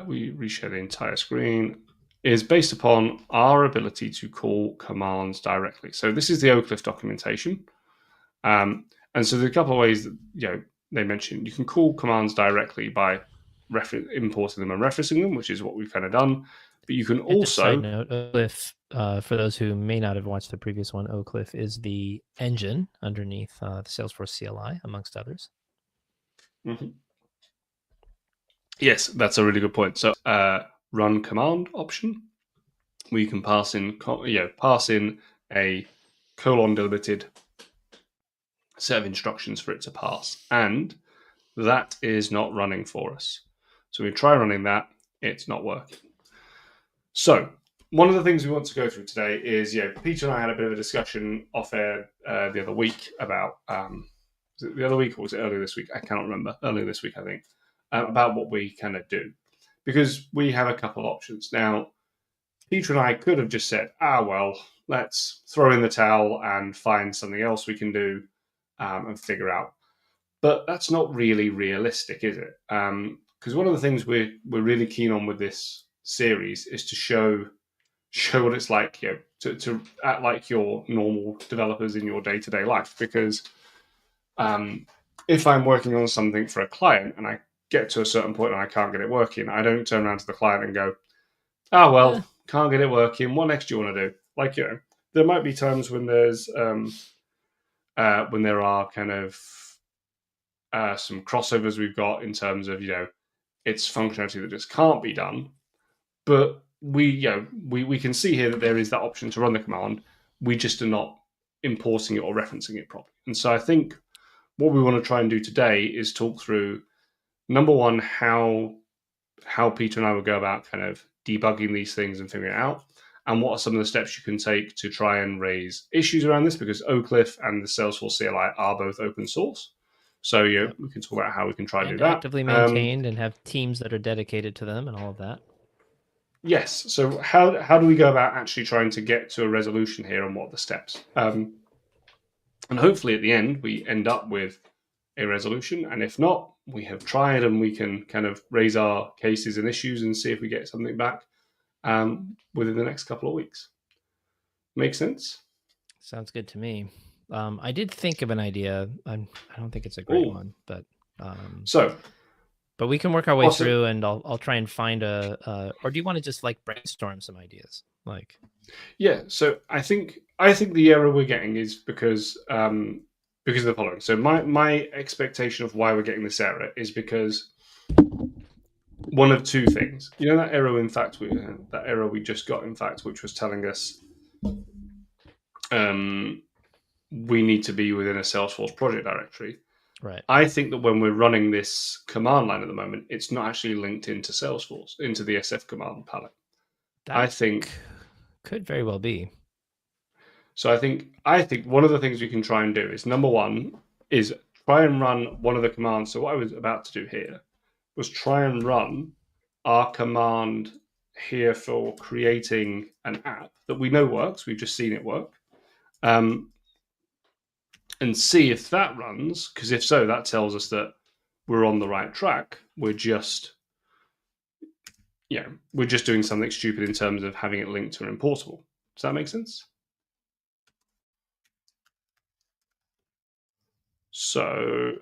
S1: We reshare the entire screen, is based upon our ability to call commands directly. So this is the Oak Cliff documentation. And so there's a couple of ways that they mentioned. You can call commands directly by importing them and referencing them, which is what we've kind of done. But you can
S2: And
S1: also...
S2: just side note, Oak Cliff, for those who may not have watched the previous one, Oak Cliff is the engine underneath the Salesforce CLI, amongst others.
S1: Mm-hmm. Yes, that's a really good point. So run command option, where you can pass in a colon delimited set of instructions for it to pass, and that is not running for us. So we try running that, it's not working. So one of the things we want to go through today is, Peter and I had a bit of a discussion off air the other week about, was it the other week or was it earlier this week? I cannot remember. Earlier this week, I think, about what we kind of do. Because we have a couple of options. Now, Peter and I could have just said, well, let's throw in the towel and find something else we can do and figure out. But that's not really realistic, is it? Because one of the things we're really keen on with this series is to show what it's like, to act like your normal developers in your day-to-day life. Because if I'm working on something for a client and I get to a certain point and I can't get it working, I don't turn around to the client and go, can't get it working. What next do you want to do? Like, there might be times when there's when there are kind of some crossovers we've got in terms of it's functionality that just can't be done, but we can see here that there is that option to run the command. We just are not importing it or referencing it properly. And so I think what we want to try and do today is talk through, number one, how Peter and I will go about kind of debugging these things and figuring it out, and what are some of the steps you can take to try and raise issues around this, because Oak Cliff and the Salesforce CLI are both open source. So we can talk about how we can try to do that.
S2: Actively maintained and have teams that are dedicated to them and all of that.
S1: Yes. So how do we go about actually trying to get to a resolution here, and what are the steps? And hopefully at the end we end up with a resolution. And if not, we have tried and we can kind of raise our cases and issues and see if we get something back within the next couple of weeks. Make sense?
S2: Sounds good to me. I did think of an idea. I don't think it's a great one, but but we can work our way through, and I'll try and find or do you want to just like brainstorm some ideas?
S1: So I think the error we're getting is because of the following. So my expectation of why we're getting this error is because one of two things. That error, in fact, that error we just got, in fact, which was telling us we need to be within a Salesforce project directory.
S2: Right.
S1: I think that when we're running this command line at the moment, it's not actually linked into Salesforce, into the SF command palette. I think
S2: could very well be.
S1: So I think one of the things we can try and do is, number one, is try and run one of the commands. So what I was about to do here was try and run our command here for creating an app that we know works. We've just seen it work. And see if that runs, because if so, that tells us that we're on the right track. We're just doing something stupid in terms of having it linked to an importable. Does that make sense? So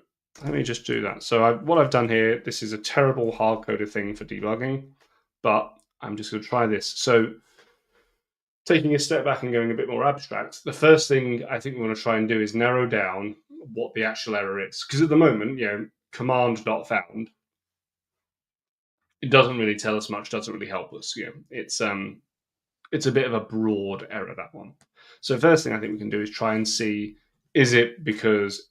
S1: Let me just do that. So what I've done here, this is a terrible hard-coded thing for debugging, but I'm just going to try this. So taking a step back and going a bit more abstract, the first thing I think we want to try and do is narrow down what the actual error is. Because at the moment, command not found, it doesn't really tell us much, doesn't really help us. It's a bit of a broad error, that one. So first thing I think we can do is try and see, is it because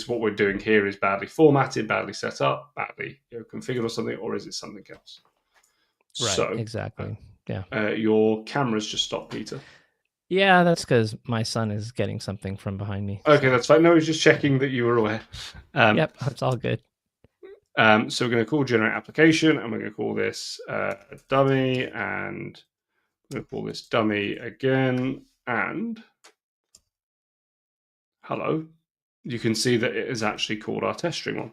S1: what we're doing here is badly formatted, badly set up, badly configured or something, or is it something else?
S2: Right,
S1: So
S2: exactly. Yeah.
S1: your camera's just stopped, Peter.
S2: Yeah, that's because my son is getting something from behind me.
S1: Okay,
S2: so.
S1: that's fine. No, I was just checking that you were aware.
S2: Yep, it's all good.
S1: So we're going to call generate application, and we're going to call this dummy, and we're going to call this dummy again, and hello. You can see that it is actually called our test string one.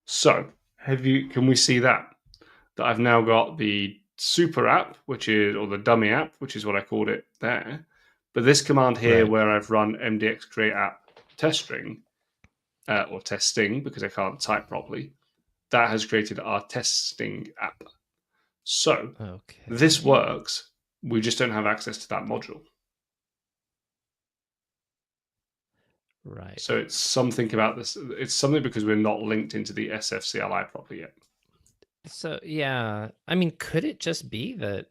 S1: So can we see that I've now got the super app, or the dummy app, which is what I called it there. But this command here,
S2: Right.
S1: where I've run mdx create app test string, or testing because I can't type properly, that has created our testing app. So this
S2: Okay.
S1: works. We just don't have access to that module.
S2: Right.
S1: So it's something about this. It's something because we're not linked into the SF CLI properly yet.
S2: So yeah, I mean, could it just be that?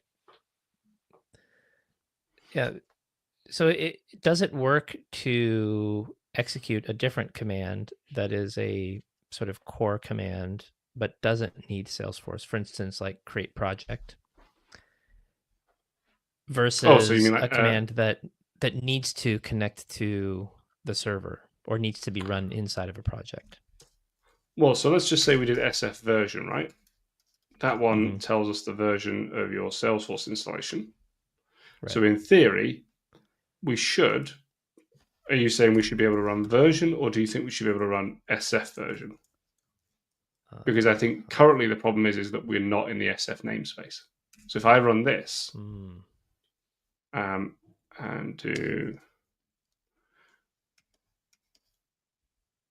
S2: Yeah. So does it work to execute a different command that is a sort of core command, but doesn't need Salesforce? For instance, like create project
S1: Oh, so you
S2: versus
S1: mean
S2: a
S1: like
S2: command that needs to connect to the server or needs to be run inside of a project.
S1: well, so let's just say we did SF version, right? That one
S2: Mm-hmm.
S1: tells us the version of your Salesforce installation.
S2: Right.
S1: So in theory, we should. Are you saying we should be able to run version, or do you think we should be able to run SF version? Because I think currently the problem is that we're not in the SF namespace. So if I run this, and do,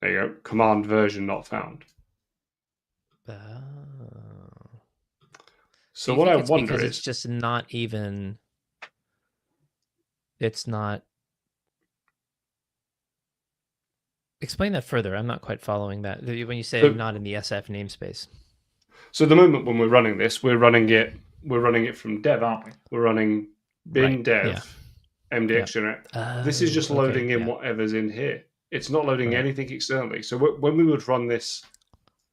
S1: there you go, command version not found.
S2: So
S1: So
S2: you
S1: what I
S2: think it's
S1: wonder
S2: because it's
S1: is,
S2: just not even, it's not, explain that further. I'm not quite following that. When you say
S1: so
S2: not in the SF namespace.
S1: so at the moment when we're running this, we're running it from dev, aren't we? We're running bin
S2: Right. Yeah.
S1: dev
S2: Yeah.
S1: mdx generate. This is
S2: Oh,
S1: just
S2: okay.
S1: loading in
S2: Yeah.
S1: whatever's in here. It's not loading
S2: Right.
S1: anything externally. So when we would run this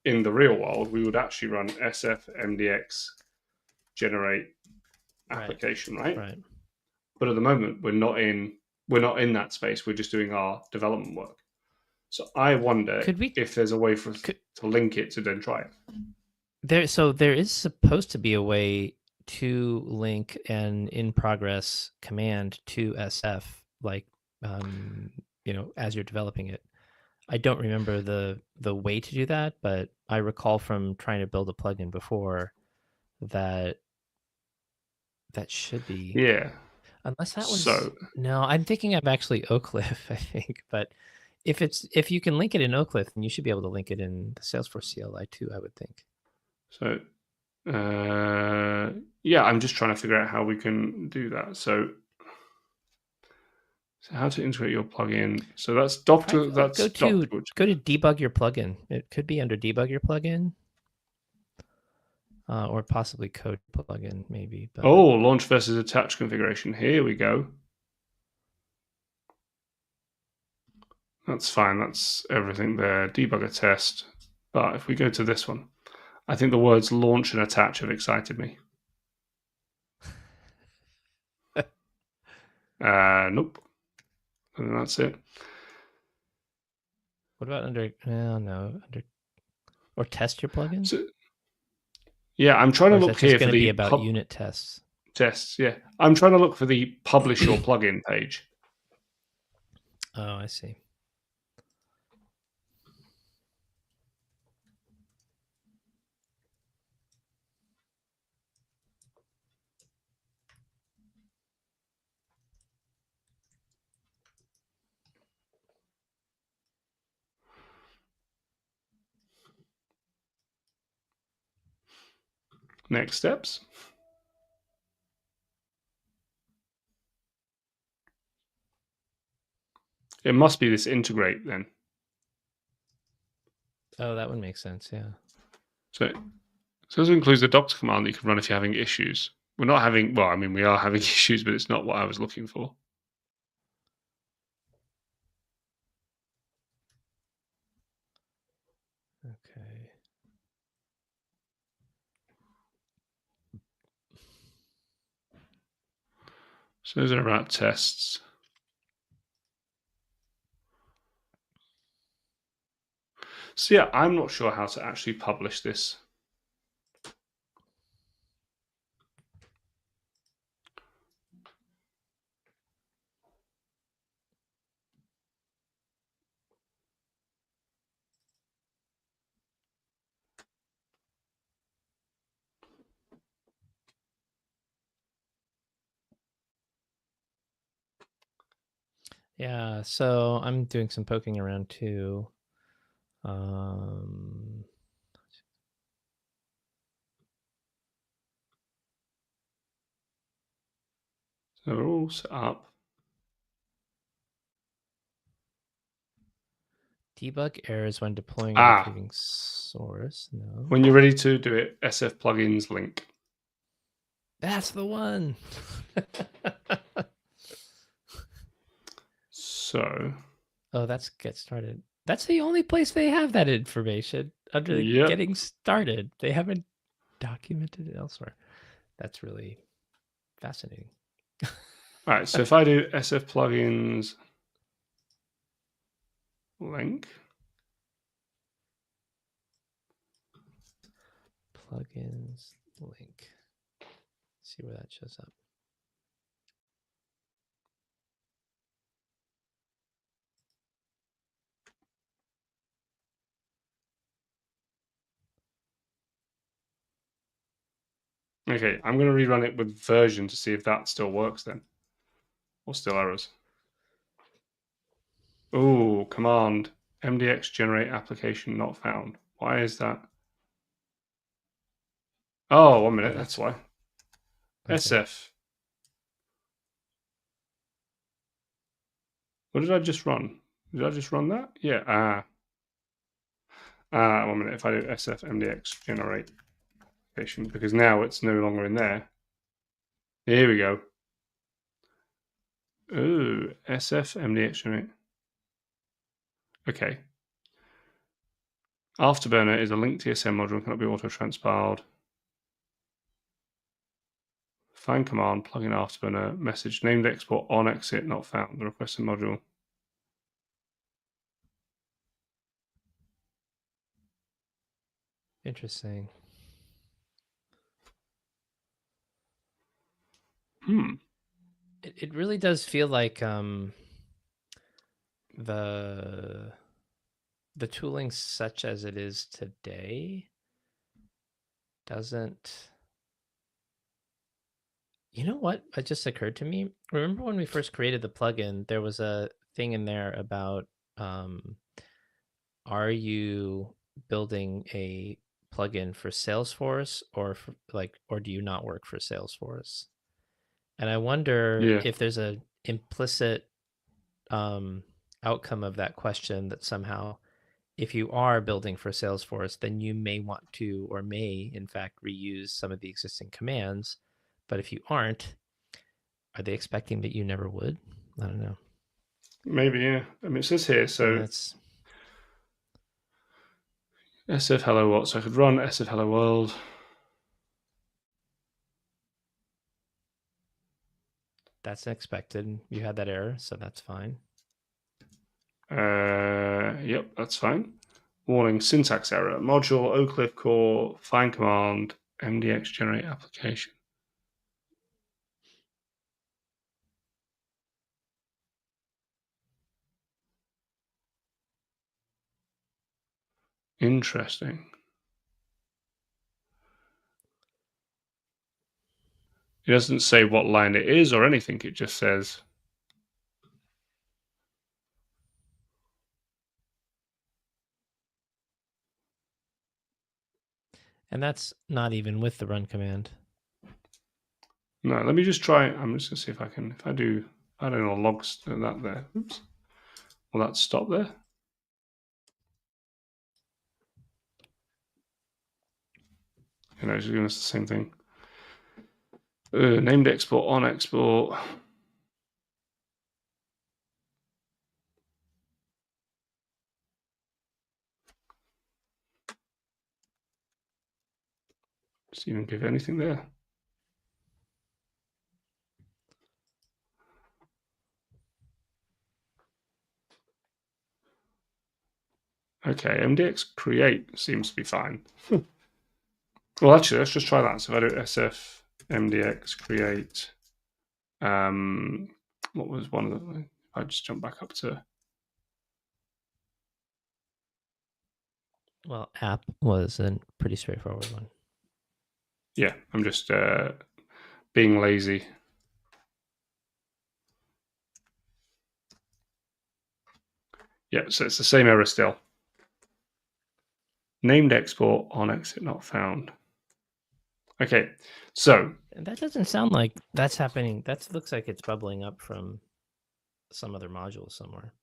S1: in the real world, we would actually run sf mdx generate application, right?
S2: Right.
S1: But at the moment, we're not in that space. We're just doing our development work. So I wonder
S2: Could we,
S1: if there's a way for us
S2: could,
S1: to link it to then try it.
S2: there is supposed to be a way to link an in progress command to SF, like, as you're developing it. I don't remember the way to do that, but I recall from trying to build a plugin before that should be,
S1: Yeah.
S2: unless that was,
S1: So
S2: no, I'm thinking of actually Oak Cliff, I think. But if you can link it in Oak Cliff, then you should be able to link it in the Salesforce CLI too, I would think.
S1: so yeah, I'm just trying to figure out how we can do that. So how to integrate your plugin. So that's
S2: Try
S1: Doctor. That's Doctor.
S2: go to debug your plugin. It could be under debug your plugin, or possibly code plugin maybe. But
S1: Oh, launch versus attach configuration. Here we go. That's fine. That's everything there. Debugger test. But if we go to this one, I think the words launch and attach have excited me. Nope. And that's it.
S2: what about under? Oh, no, under, or test your plugin,
S1: So, yeah, I'm trying to
S2: or is
S1: look
S2: that just
S1: here for
S2: going to be
S1: the
S2: about unit tests?
S1: tests. Yeah, I'm trying to look for the publish your plugin page.
S2: Oh, I see.
S1: Next steps. It must be this integrate then.
S2: Oh, that would make sense. Yeah.
S1: So this includes the doctor command that you can run if you're having issues. We're not having, well, I mean, we are having issues, but it's not what I was looking for.
S2: Okay.
S1: So those are about tests. So yeah, I'm not sure how to actually publish this.
S2: Yeah. So I'm doing some poking around too. So
S1: we're all set up.
S2: Debug errors when deploying or retrieving source. No.
S1: When you're ready to do it, SF plugins link.
S2: That's the one.
S1: So.
S2: Oh, that's get started. That's the only place they have that information under getting started. They haven't documented it elsewhere. That's really fascinating.
S1: All right. So if I do SF plugins link.
S2: Plugins link. See where that shows up.
S1: Okay, I'm going to rerun it with version to see if that still works then. Or still errors. Oh, command MDX generate application not found. Why is that? Oh, 1 minute. That's why. Okay. SF. What did I just run? Did I just run that? Yeah. 1 minute. If I do SF MDX generate application, because now it's no longer in there. Here we go. Ooh, SF MDX generate. Okay. Afterburner is a linked TSM module and cannot be auto-transpiled. Find command, plugin afterburner, message, named export on exit, not found. The requested module.
S2: Interesting. It really does feel like the tooling such as it is today doesn't. You know what? It just occurred to me. Remember when we first created the plugin, there was a thing in there about are you building a plugin for Salesforce or or do you not work for Salesforce? And I wonder if there's a implicit outcome of that question that somehow if you are building for Salesforce, then you may want to or may in fact reuse some of the existing commands. But if you aren't, are they expecting that you never would? I don't know.
S1: Maybe, yeah. I mean, it says here, so that's SF hello what? So I could run SF hello world.
S2: That's expected. You had that error, so that's fine.
S1: Yep, that's fine. Warning, syntax error. Module, Oak Cliff core, find command, MDX generate application. Interesting. It doesn't say what line it is or anything. It just says.
S2: And that's not even with the run command.
S1: No, let me just try. I'm just going to see if I can. If I do, I don't know, logs that there. Oops. Will that stop there? You know, it's doing us the same thing. Named export on export. Just even give anything there. Okay, MDX create seems to be fine. Well, actually, let's just try that. So if I do SF MDX create, what was one of the? I just jump back up to.
S2: Well, app was a pretty straightforward one.
S1: Yeah, I'm just being lazy. Yeah, so it's the same error still. Named export on exit not found. Okay, so
S2: And that doesn't sound like that's happening. That looks like it's bubbling up from some other module somewhere.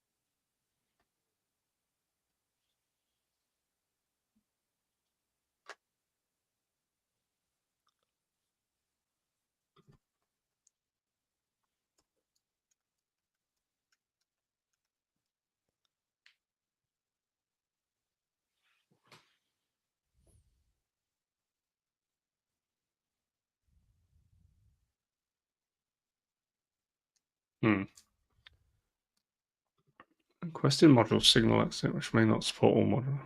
S1: Requested module signal exit, which may not support all modules.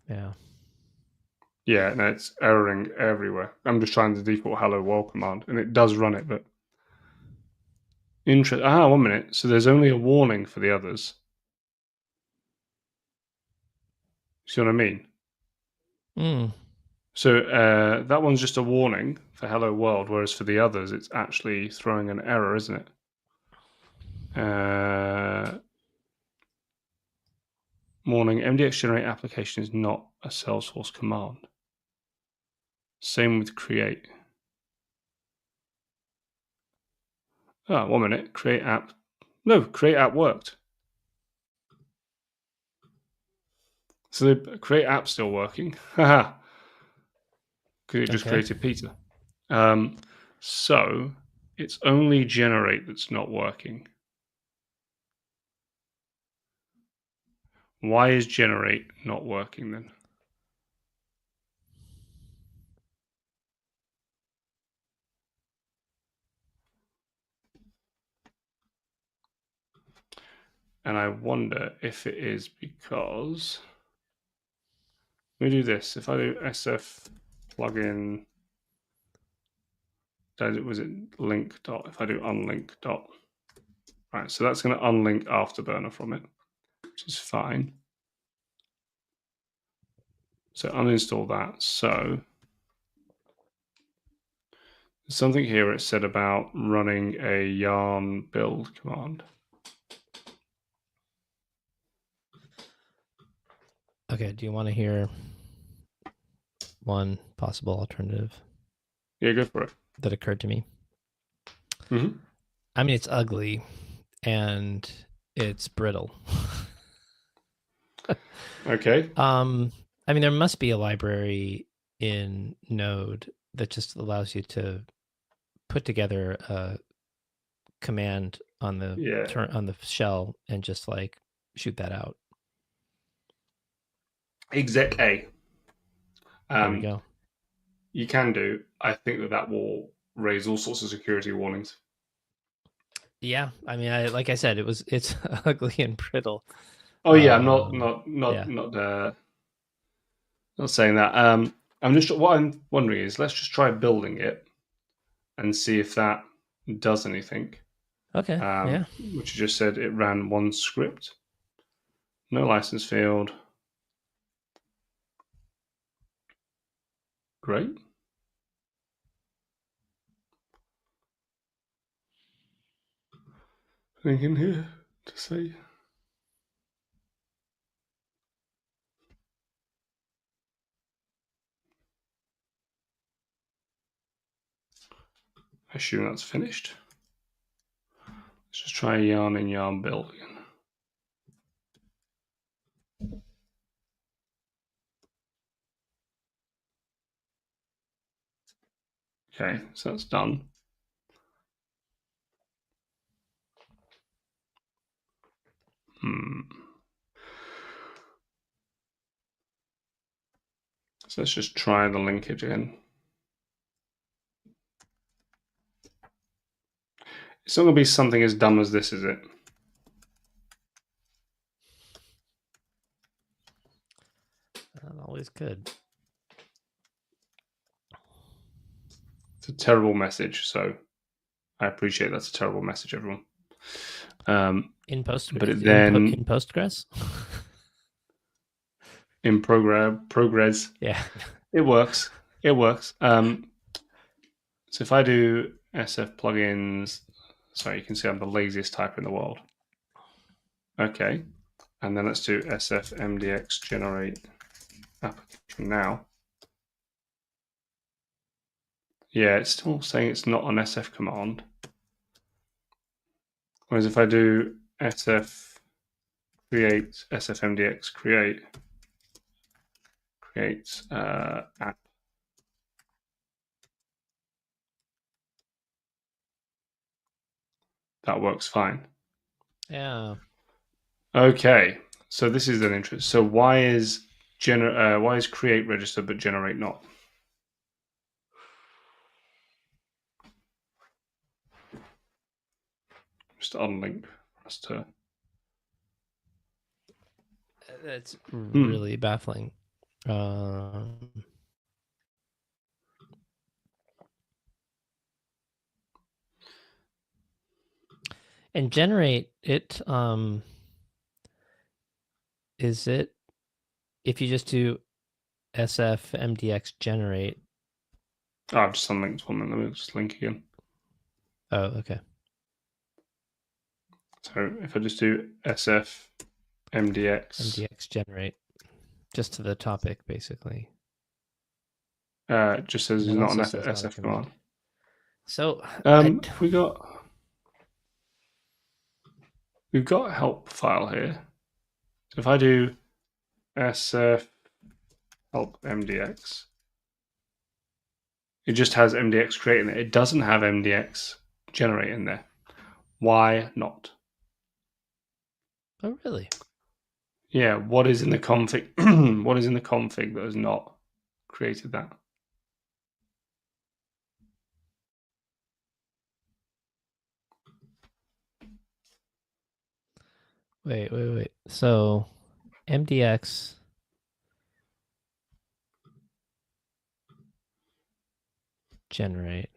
S2: Yeah.
S1: Yeah, no, it's erroring everywhere. I'm just trying the default hello world command, and it does run it, but interesting. 1 minute. So there's only a warning for the others. See what I mean? So that one's just a warning for hello world, whereas for the others, it's actually throwing an error, isn't it? Warning: MDX generate application is not a Salesforce command. Same with create. 1 minute. Create app. No, create app worked. So the create app still working. Haha. Because it just created Peter. So it's only generate that's not working. Why is generate not working then? And I wonder if it is because, let me do this. If I do SF plugin, was it link dot? If I do unlink dot, right, so that's going to unlink Afterburner from it, which is fine. So uninstall that. So there's something here it said about running a yarn build command.
S2: Okay, do you want to hear one possible alternative?
S1: Yeah, go for it.
S2: That occurred to me.
S1: Mm-hmm.
S2: I mean, it's ugly and it's brittle.
S1: Okay.
S2: I mean, there must be a library in Node that just allows you to put together a command on the on the shell and just like shoot that out.
S1: Exec A.
S2: There we go.
S1: You can do. I think that will raise all sorts of security warnings.
S2: Yeah, I mean, like I said, it's ugly and brittle.
S1: Oh yeah, I'm
S2: Yeah.
S1: not saying that. I'm just what I'm wondering is let's just try building it and see if that does anything.
S2: Okay. Yeah.
S1: Which you just said it ran one script, no license field. Great. Anything here to say? I assume that's finished. Let's just try yarn and yarn build again. Okay, so that's done. So let's just try the linkage again. It's not going to be something as dumb as this, is it?
S2: Always good.
S1: It's a terrible message, so I appreciate that's a terrible message, everyone.
S2: In Postgres.
S1: But then
S2: in Postgres.
S1: in progress,
S2: Yeah.
S1: it works. It works. So if I do SF plugins, sorry, you can see I'm the laziest typer in the world. Okay, and then let's do SF MDX generate application now. Yeah, it's still saying it's not an SF command. Whereas if I do SF create SFMDX create app, that works fine.
S2: Yeah.
S1: Okay, so this is an interest. So why is create register but generate not? Just unlink for us to.
S2: That's really baffling. And generate it. Is it if you just do SF MDX generate?
S1: Oh, I've just unlinked one. Let me just link again.
S2: Oh, okay.
S1: So if I just do SF
S2: MDX generate, just to the topic, basically.
S1: It just says it's not an SF command.
S2: So
S1: we've got a help file here. So if I do SF help MDX, it just has MDX create in it. It doesn't have MDX generate in there. Why not?
S2: Oh, really?
S1: Yeah, what is in the config? What is in the config that has not created that?
S2: Wait. So MDX generate.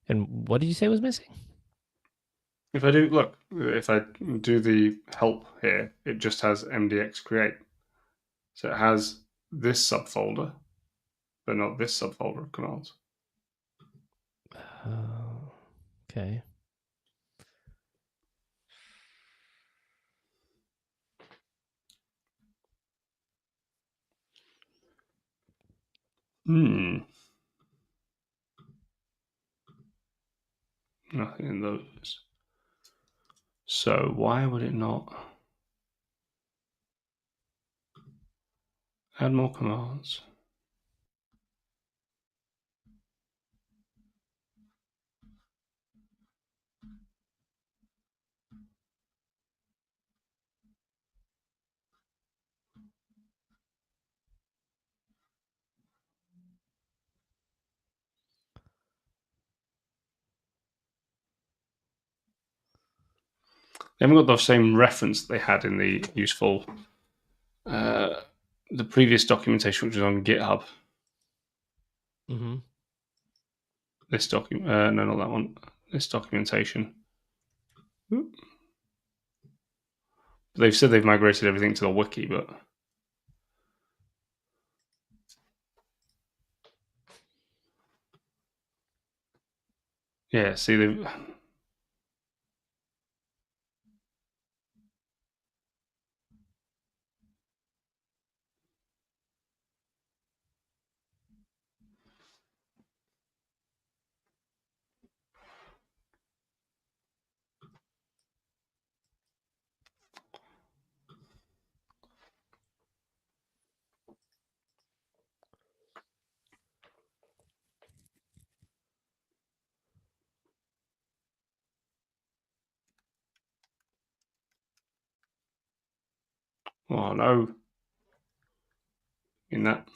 S2: And what did you say was missing?
S1: If I do the help here, it just has MDX create. So it has this subfolder, but not this subfolder of commands.
S2: Okay.
S1: Nothing in those. So why would it not add more commands? They haven't got the same reference that they had in the useful, the previous documentation, which was on GitHub.
S2: Mm-hmm.
S1: This document, no, not that one. This documentation. They've said they've migrated everything to the wiki, but yeah, see, they've. Oh no! In that.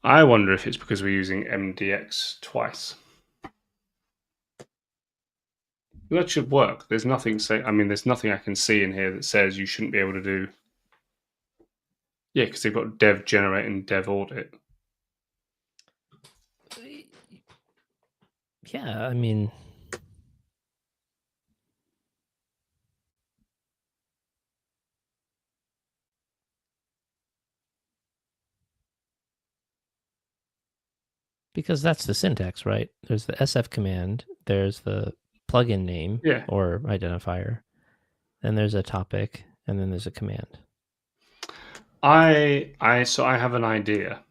S1: I wonder if it's because we're using MDX twice. That should work. There's nothing there's nothing I can see in here that says you shouldn't be able to do. Yeah, because they've got dev generate and dev audit.
S2: Yeah, I mean, because that's the syntax, right? There's the SF command, there's the plugin name
S1: Yeah.
S2: or identifier, then there's a topic, and then there's a command.
S1: I have an idea,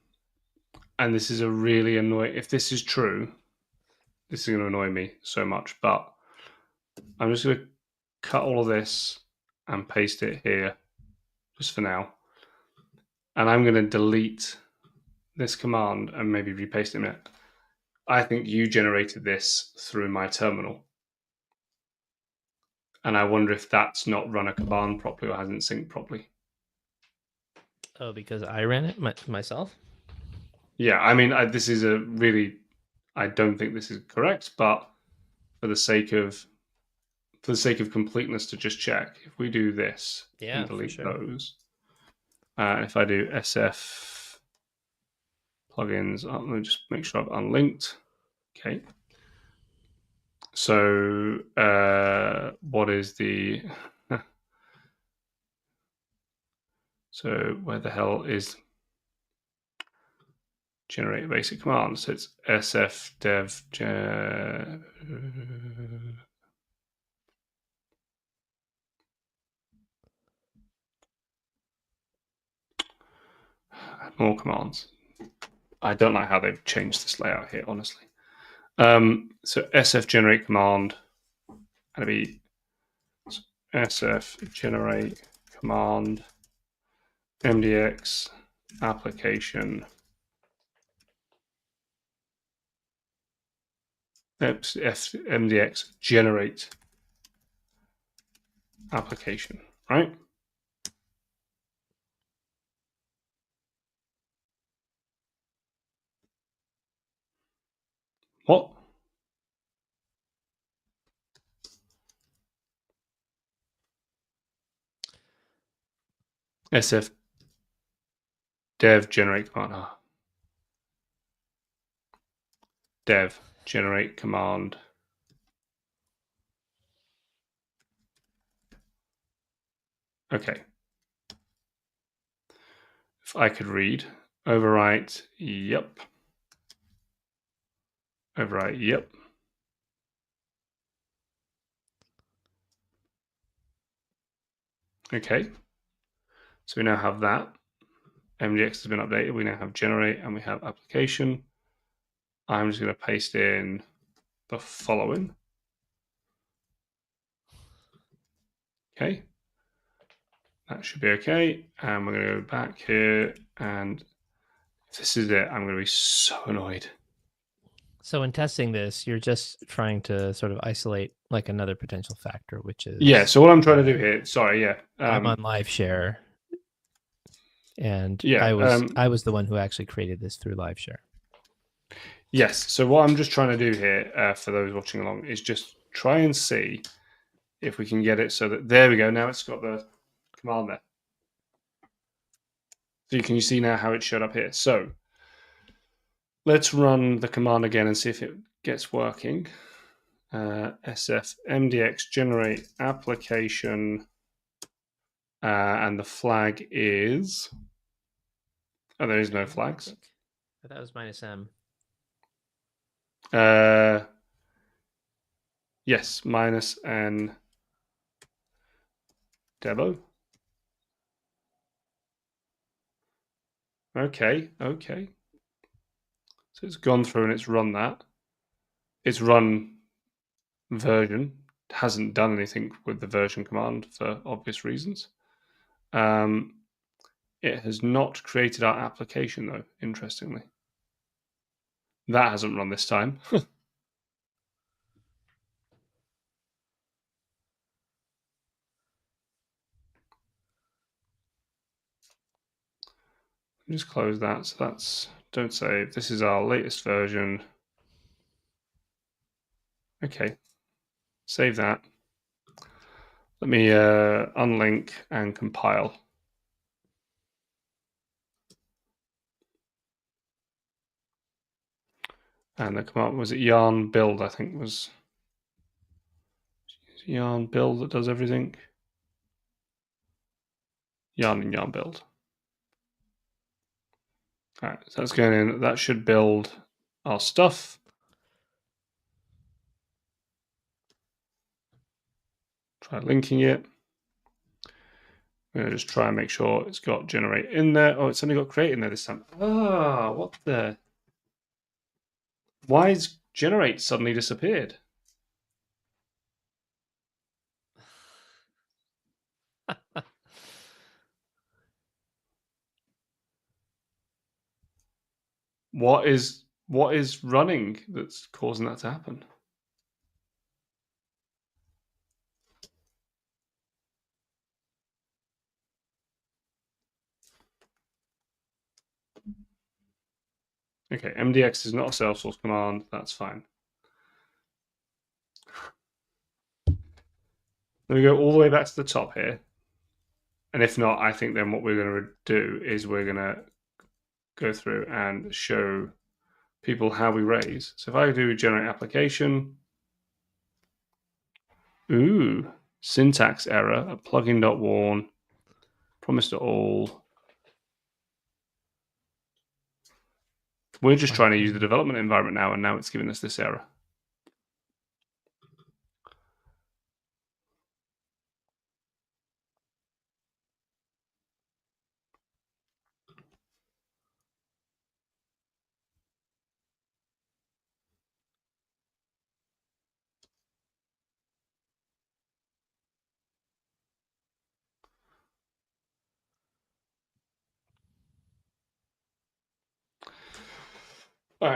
S1: and this is a really annoying. If this is true, this is going to annoy me so much. But I'm just going to cut all of this and paste it here, just for now. And I'm going to delete this command and maybe repaste it in it. I think you generated this through my terminal. And I wonder if that's not run a command properly or hasn't synced properly.
S2: Oh, because I ran it myself?
S1: Yeah, I mean, this is a really, I don't think this is correct, but for the sake of completeness to just check, if we do this and
S2: Yeah, for
S1: delete
S2: sure.
S1: those, if I do SF plugins, let me just make sure I've unlinked. Okay. So what is the so where the hell is generate a basic command? So it's sf dev more commands. I don't like how they've changed this layout here, honestly. So sf generate command, and it'd be sf generate command mdx application mdx generate application, right? What? SF dev generate command. Dev generate command. Okay. If I could read, overwrite, yep. Overwrite, yep. Okay. So we now have that. MDX has been updated. We now have generate and we have application. I'm just going to paste in the following. Okay. That should be okay. And we're going to go back here. And if this is it, I'm going to be so annoyed.
S2: So in testing this, you're just trying to sort of isolate like another potential factor, which is
S1: Yeah, so what I'm trying to do here, sorry, yeah.
S2: I'm on live share, and
S1: Yeah.
S2: I was the one who actually created this through live share.
S1: Yes. So what I'm just trying to do here for those watching along is just try and see if we can get it so that there we go. Now it's got the command there. So you see now how it showed up here. So let's run the command again and see if it gets working. SF mdx generate application, and the flag is. Oh, there is no flags.
S2: I thought it was -m.
S1: Yes, -n debo. Okay. So it's gone through and it's run that. It's run version. It hasn't done anything with the version command for obvious reasons. It has not created our application though, interestingly. That hasn't run this time. Just close that. So that's, don't save. This is our latest version. Okay, save that. Let me unlink and compile. And the command was it yarn build, I think was yarn build that does everything. Yarn and yarn build. All right, so that's going in. That should build our stuff. Try linking it. I'm going to just try and make sure it's got generate in there. Oh, it's only got create in there this time. Ah, what the? Why is generate suddenly disappeared? What is running that's causing that to happen? Okay, mdx is not a Salesforce command. That's fine. Let me go all the way back to the top here. And if not, I think then what we're going to do is we're going to go through and show people how we raise. So if I do generate application, ooh, syntax error, a plugin.warn, promise to all. We're just trying to use the development environment now, and now it's giving us this error.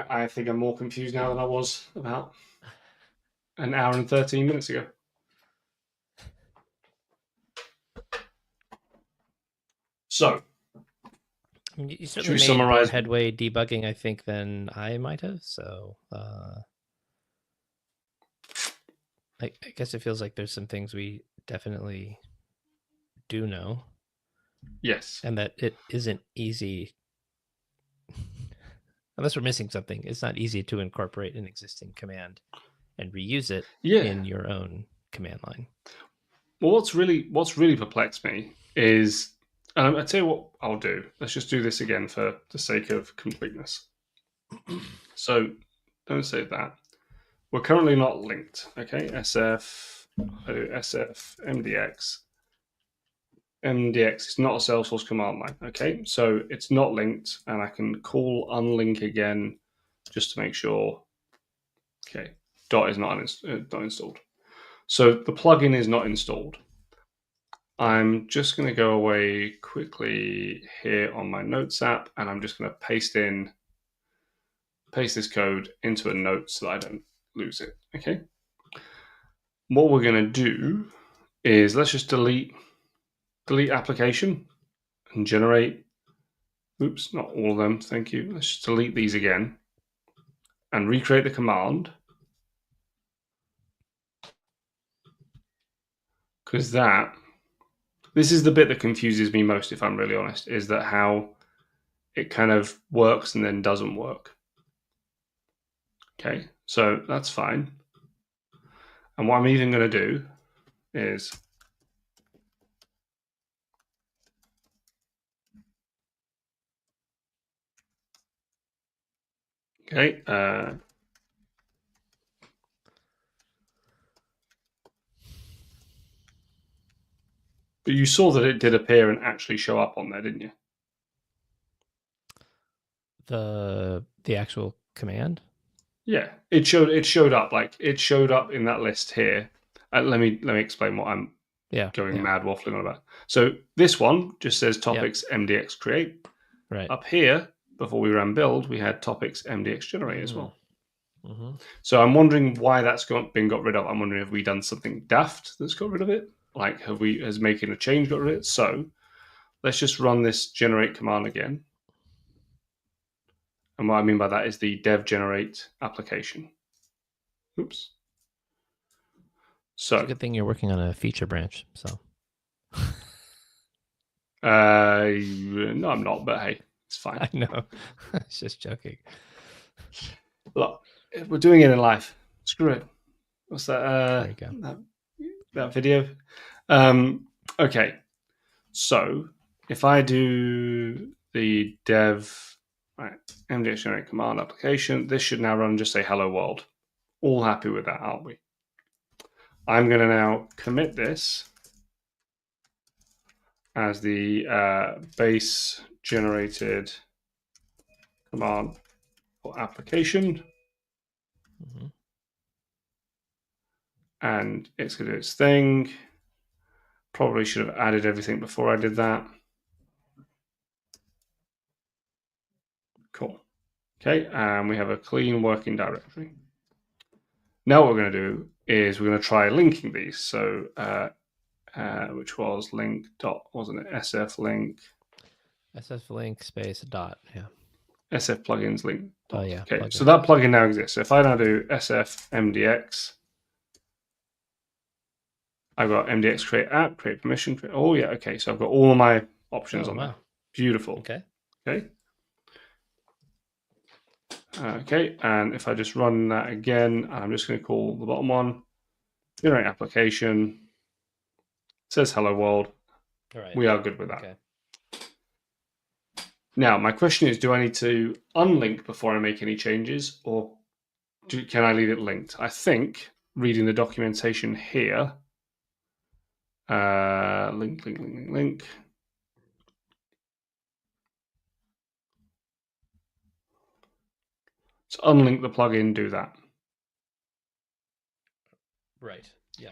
S1: I think I'm more confused now than I was about an hour and 13 minutes ago. So,
S2: you certainly made more headway debugging, I think, than I might have. So, I guess it feels like there's some things we definitely do know.
S1: Yes.
S2: And that it isn't easy. Unless we're missing something, it's not easy to incorporate an existing command and reuse it in your own command line.
S1: Well, what's really perplexed me is, I'll tell you what I'll do. Let's just do this again for the sake of completeness. So don't save that. We're currently not linked. Okay, SF mdx. MDX is not a Salesforce command line. Okay, so it's not linked, and I can call unlink again just to make sure. Okay, dot is not installed. So the plugin is not installed. I'm just going to go away quickly here on my Notes app, and I'm just going to paste this code into a note so that I don't lose it. Okay. What we're going to do is let's just delete application and generate. Oops, not all of them. Thank you. Let's just delete these again and recreate the command. Because this is the bit that confuses me most, if I'm really honest, is that how it kind of works and then doesn't work. Okay, so that's fine. And what I'm even going to do is okay. But you saw that it did appear and actually show up on there, didn't you?
S2: The actual command.
S1: Yeah, it showed up in that list here. Let me explain what I'm going mad waffling on about. So this one just says topics mdx create.
S2: Right.
S1: Up here, before we ran build, we had topics mdx generate as well. So I'm wondering why that's been got rid of. I'm wondering, have we done something daft that's got rid of it? Like, has making a change got rid of it? So let's just run this generate command again. And what I mean by that is the dev generate application. Oops. So
S2: it's a good thing you're working on a feature branch. So.
S1: No, I'm not. But hey, it's fine.
S2: I know. I was just joking.
S1: Look, we're doing it in life. Screw it. What's that?
S2: There you go.
S1: That video. Okay. So if I do the dev mdx generate command application, this should now run and just say hello world. All happy with that, aren't we? I'm going to now commit this as the base generated command for application. And it's going to do its thing. Probably should have added everything before I did that. Cool. Okay, and we have a clean working directory. Now what we're going to do is we're going to try linking these. So, which was link dot, wasn't it? SF link.
S2: SF link space dot, yeah.
S1: SF plugins link.
S2: Oh yeah.
S1: Okay,
S2: plugins.
S1: So that plugin now exists. So if I now do SF MDX, I've got MDX create app, create permission. Oh yeah, okay. So I've got all of my options on there. Beautiful.
S2: Okay.
S1: Okay. Okay, and if I just run that again, I'm just going to call the bottom one, generate application. It says hello world.
S2: All right.
S1: We are good with that.
S2: Okay.
S1: Now, my question is, do I need to unlink before I make any changes, or can I leave it linked? I think, reading the documentation here, link. So unlink the plugin, do that.
S2: Right. Yeah.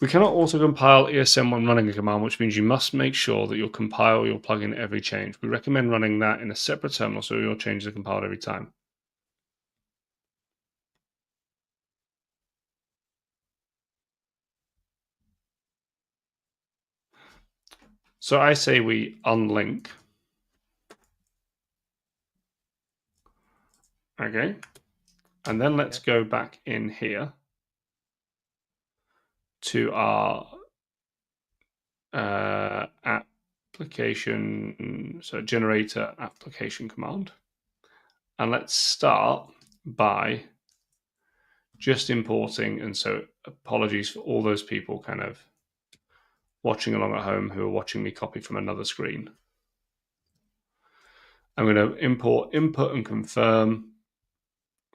S1: We cannot also compile ESM when running a command, which means you must make sure that you'll compile your plugin every change. We recommend running that in a separate terminal so your changes are compiled every time. So I say we unlink. Okay. And then let's go back in here to our application, so generator application command. And let's start by just importing. And so apologies for all those people kind of watching along at home who are watching me copy from another screen. I'm going to import input and confirm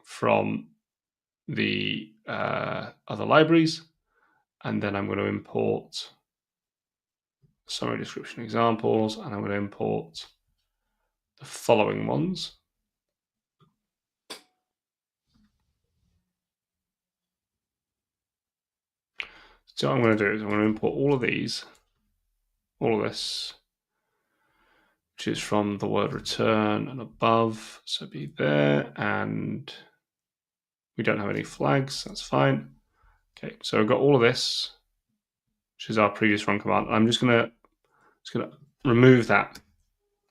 S1: from the other libraries. And then I'm going to import summary description examples, and I'm going to import the following ones. So what I'm going to do is I'm going to import all of these. all of this, which is from the word return and above. So be there, and we don't have any flags. That's fine. Okay, so I've got all of this, which is our previous run command. I'm just gonna remove that.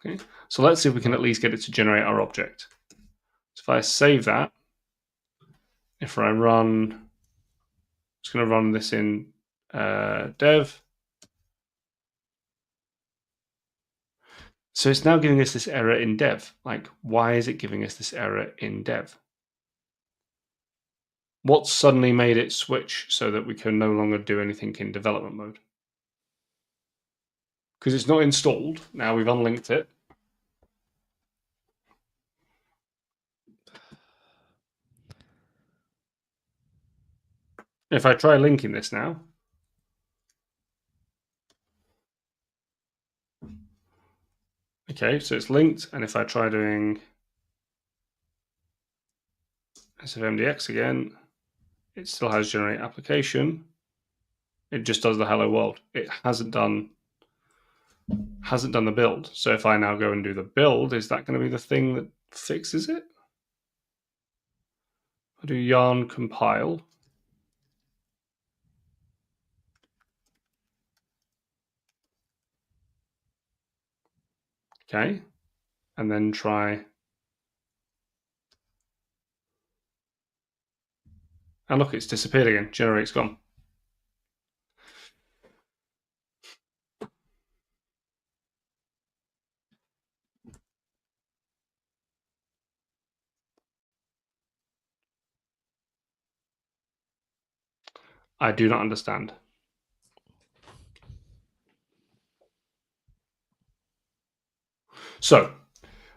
S1: Okay, so let's see if we can at least get it to generate our object. So if I save that, if I run, just going to run this in dev. So it's now giving us this error in dev. Like, why is it giving us this error in dev? What suddenly made it switch so that we can no longer do anything in development mode? Because it's not installed. Now we've unlinked it. If I try linking this now, okay, so it's linked. And if I try doing sfmdx again, it still has generate application. It just does the hello world. It hasn't done the build. So if I now go and do the build, is that going to be the thing that fixes it? I do yarn compile. Okay, and then try. And look, it's disappeared again. Generate's gone. I do not understand. So,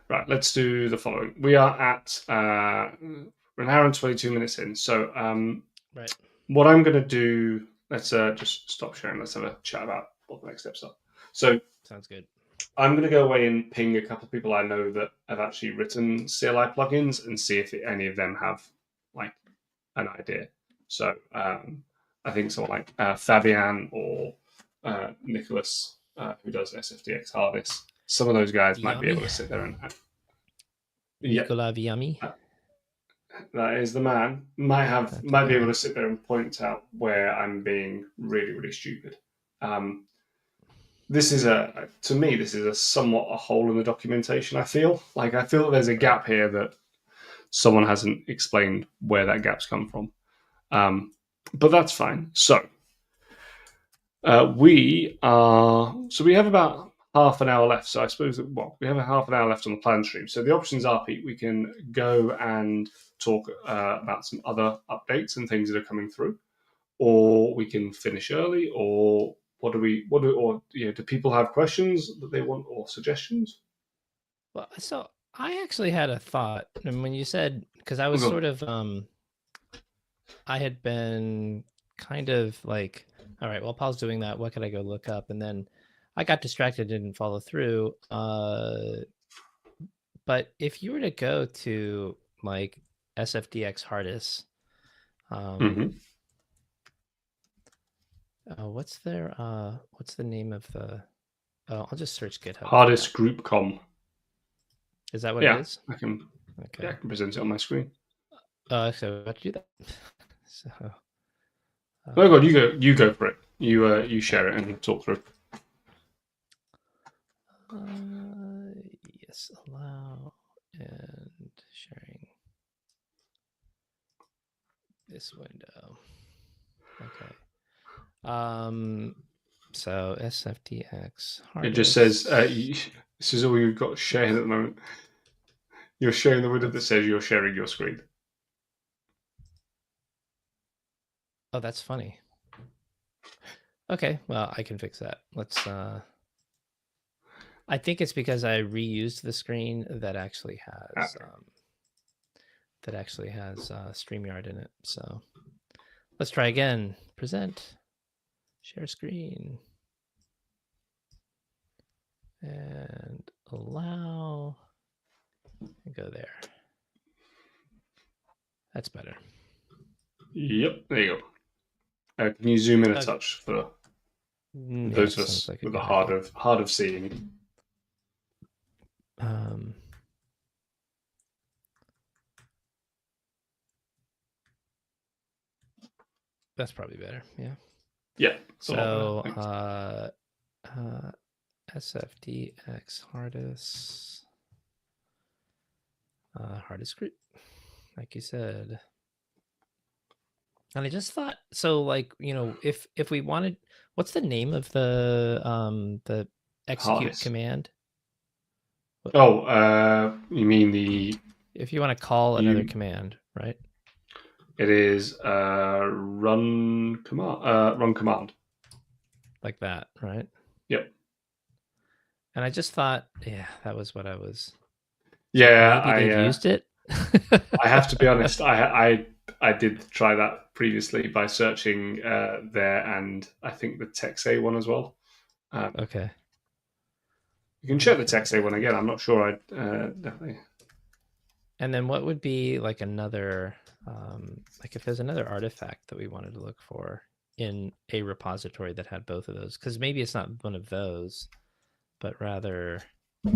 S1: right, let's do the following. We are at we're an hour and 22 minutes in. So,
S2: Right.
S1: what I'm going to do, let's just stop sharing. Let's have a chat about what the next steps are. So,
S2: Sounds good.
S1: I'm going to go away and ping a couple of people I know that have actually written CLI plugins and see if any of them have like an idea. So I think someone like Fabian or Nicholas, who does SFDX Harness, some of those guys might be able to sit there and
S2: Nicola Viami.
S1: That is the man. Might be able to sit there and point out where I'm being really, really stupid. This is to me, this is a somewhat a hole in the documentation. I feel that there's a gap here that someone hasn't explained where that gap's come from. But that's fine. So we have about half an hour left. So I suppose we have a half an hour left on the plan stream. So the options are, Pete, we can go and talk about some other updates and things that are coming through, or we can finish early, or do people have questions that they want or suggestions?
S2: Well, so I actually had a thought, and when you said, because I was sort of I had been kind of like, all right, well, Paul's doing that. What could I go look up? And then I got distracted, didn't follow through. But if you were to go to like SFDX Hardest, what's the name of the? I'll just search GitHub.
S1: Hardest Group Com.
S2: Is that what it is?
S1: I can. Okay. Yeah, I can present it on my screen.
S2: So let's do that. So.
S1: Oh God, you go for it. You share it and talk through.
S2: Yes, allow and sharing this window. Okay. So SFDX.
S1: It just says this is all you've got sharing at the moment. You're sharing the window that says you're sharing your screen.
S2: Oh, that's funny. Okay, well, I can fix that. Let's I think it's because I reused the screen that actually has StreamYard in it. So let's try again. Present, share screen, and allow. And go there. That's better.
S1: Yep, there you go. Can you zoom in a touch for?
S2: Yeah,
S1: Those
S2: it
S1: of
S2: sounds
S1: us
S2: like a
S1: with the
S2: good idea.
S1: hard of seeing.
S2: That's probably better. Yeah.
S1: Yeah, it's a lot better.
S2: So
S1: Thanks.
S2: SFDX hardest hardest group, like you said. And I just thought, so like, if we wanted, what's the name of the execute
S1: Hardest.
S2: command?
S1: Oh, you mean the
S2: If you want to call another
S1: you?
S2: command, right?
S1: It is run command. Run command.
S2: Like that, right?
S1: Yep.
S2: And I just thought, yeah, that was what I was. It's like
S1: Yeah,
S2: maybe they've used it.
S1: I have to be honest. I did try that previously by searching there, and I think the TexA one as well.
S2: Okay.
S1: You can check the
S2: Okay.
S1: TexA one again. I'm not sure. I definitely.
S2: And then what would be like another, like if there's another artifact that we wanted to look for in a repository that had both of those, because maybe it's not one of those, but rather, I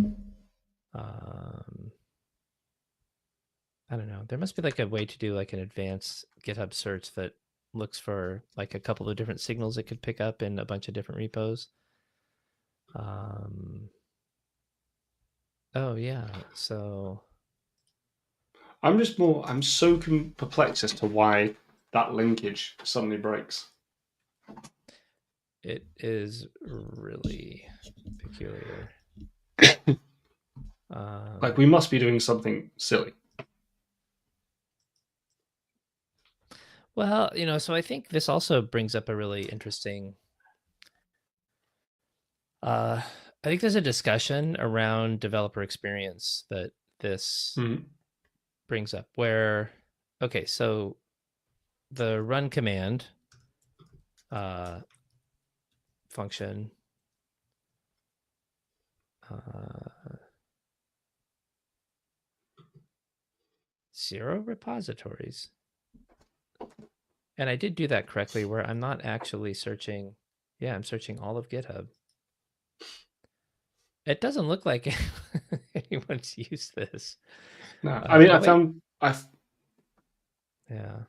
S2: don't know. There must be like a way to do like an advanced GitHub search that looks for like a couple of different signals it could pick up in a bunch of different repos. Oh yeah. So
S1: I'm so perplexed as to why that linkage suddenly breaks.
S2: it is really peculiar.
S1: Like we must be doing something silly.
S2: Well, so I think this also brings up a really interesting. I think there's a discussion around developer experience that this
S1: Mm-hmm.
S2: brings up where, okay, so the run command function zero repositories. And I did do that correctly where I'm not actually searching. Yeah, I'm searching all of GitHub. It doesn't look like anyone's used this.
S1: No, I mean,
S2: Oh wait. Yeah.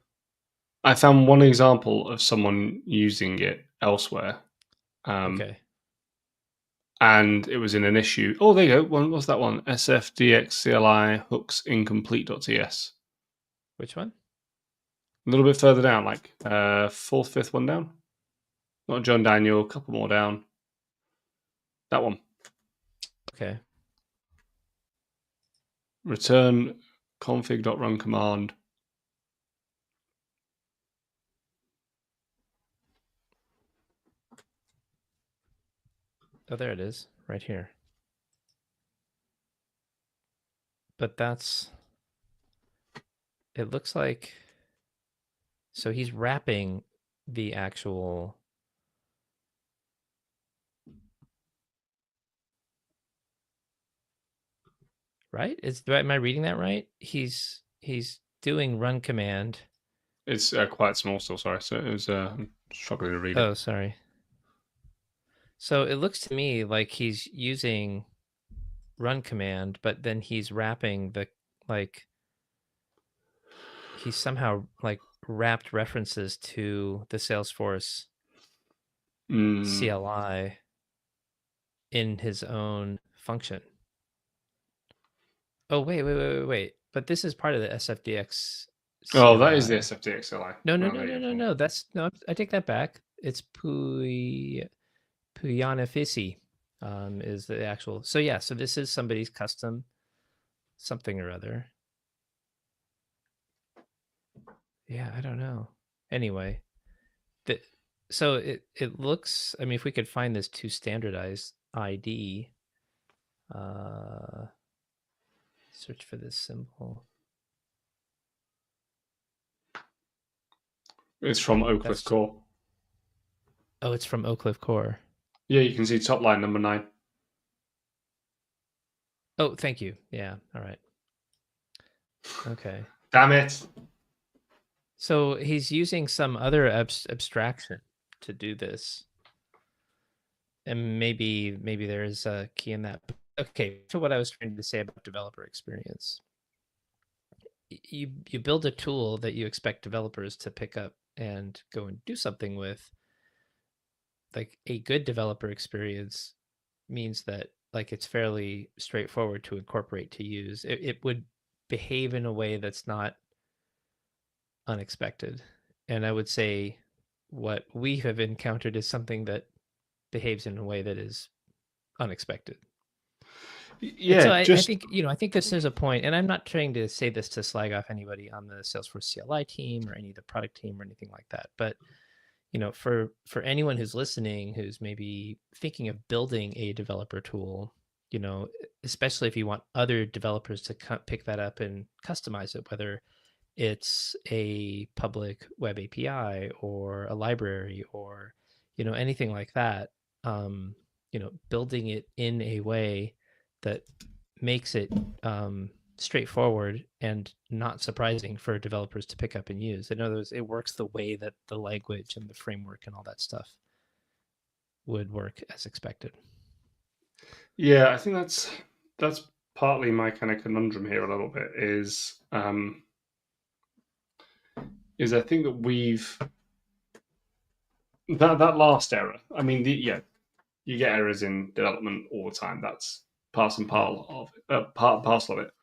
S1: I found one example of someone using it elsewhere,
S2: Okay.
S1: and it was in an issue. Oh, there you go. What's that one? SFDXCLI hooks incomplete.ts.
S2: Which one?
S1: A little bit further down, like fourth, fifth one down. Not John Daniel. A couple more down. That one.
S2: Okay.
S1: Return config.run command.
S2: Oh, there it is, right here. But it looks like, so he's wrapping the actual, right? Am I reading that right? He's doing run command.
S1: It's quite small still. Sorry, so it was I'm struggling to read it.
S2: Oh, sorry. So it looks to me like he's using run command, but then he's wrapping the, like, he's somehow like wrapped references to the Salesforce CLI in his own function. Oh, wait. But this is part of the SFDX
S1: Oh, that is the
S2: CLI.
S1: SFDXLI.
S2: No, no,
S1: Oh,
S2: no,
S1: there you
S2: no,
S1: go.
S2: no, no. That's no. I take that back. It's Puyanafisi, is the actual. So yeah. So this is somebody's custom something or other. Yeah, I don't know. Anyway, the so it looks. I mean, if we could find this to standardized ID, search for this symbol.
S1: It's from Oak Cliff
S2: That's
S1: Core.
S2: Oh, it's from Oak Cliff Core.
S1: Yeah, you can see top line number 9.
S2: Oh, thank you. Yeah. All right. Okay.
S1: Damn it.
S2: So he's using some other abstraction to do this. and maybe there is a key in that. Okay, to what I was trying to say about developer experience. You build a tool that you expect developers to pick up and go and do something with. Like a good developer experience means that like it's fairly straightforward to incorporate, to use. It would behave in a way that's not unexpected. And I would say what we have encountered is something that behaves in a way that is unexpected. And so
S1: Yeah,
S2: I
S1: just
S2: think, I think this is a point, and I'm not trying to say this to slag off anybody on the Salesforce CLI team or any of the product team or anything like that. But, for anyone who's listening, who's maybe thinking of building a developer tool, especially if you want other developers to pick that up and customize it, whether it's a public web API or a library or, anything like that, building it in a way that makes it straightforward and not surprising for developers to pick up and use. In other words, it works the way that the language and the framework and all that stuff would work as expected.
S1: yeah, I think that's partly my kind of conundrum here a little bit is I think that we've that last error. I mean, yeah, you get errors in development all the time. That's part and
S2: Yeah.
S1: parcel of parcel of it.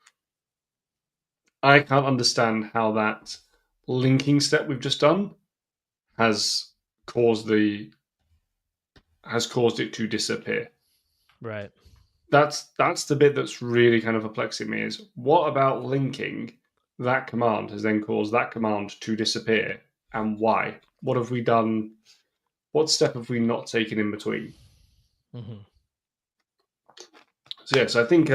S1: I can't understand how that linking step we've just done has caused the has caused it to disappear.
S2: Right.
S1: That's the bit that's really kind of perplexing me. Is what about linking that command has then caused that command to disappear, and why? What have we done? What step have we not taken in between?
S2: Mm-hmm.
S1: So yes, I think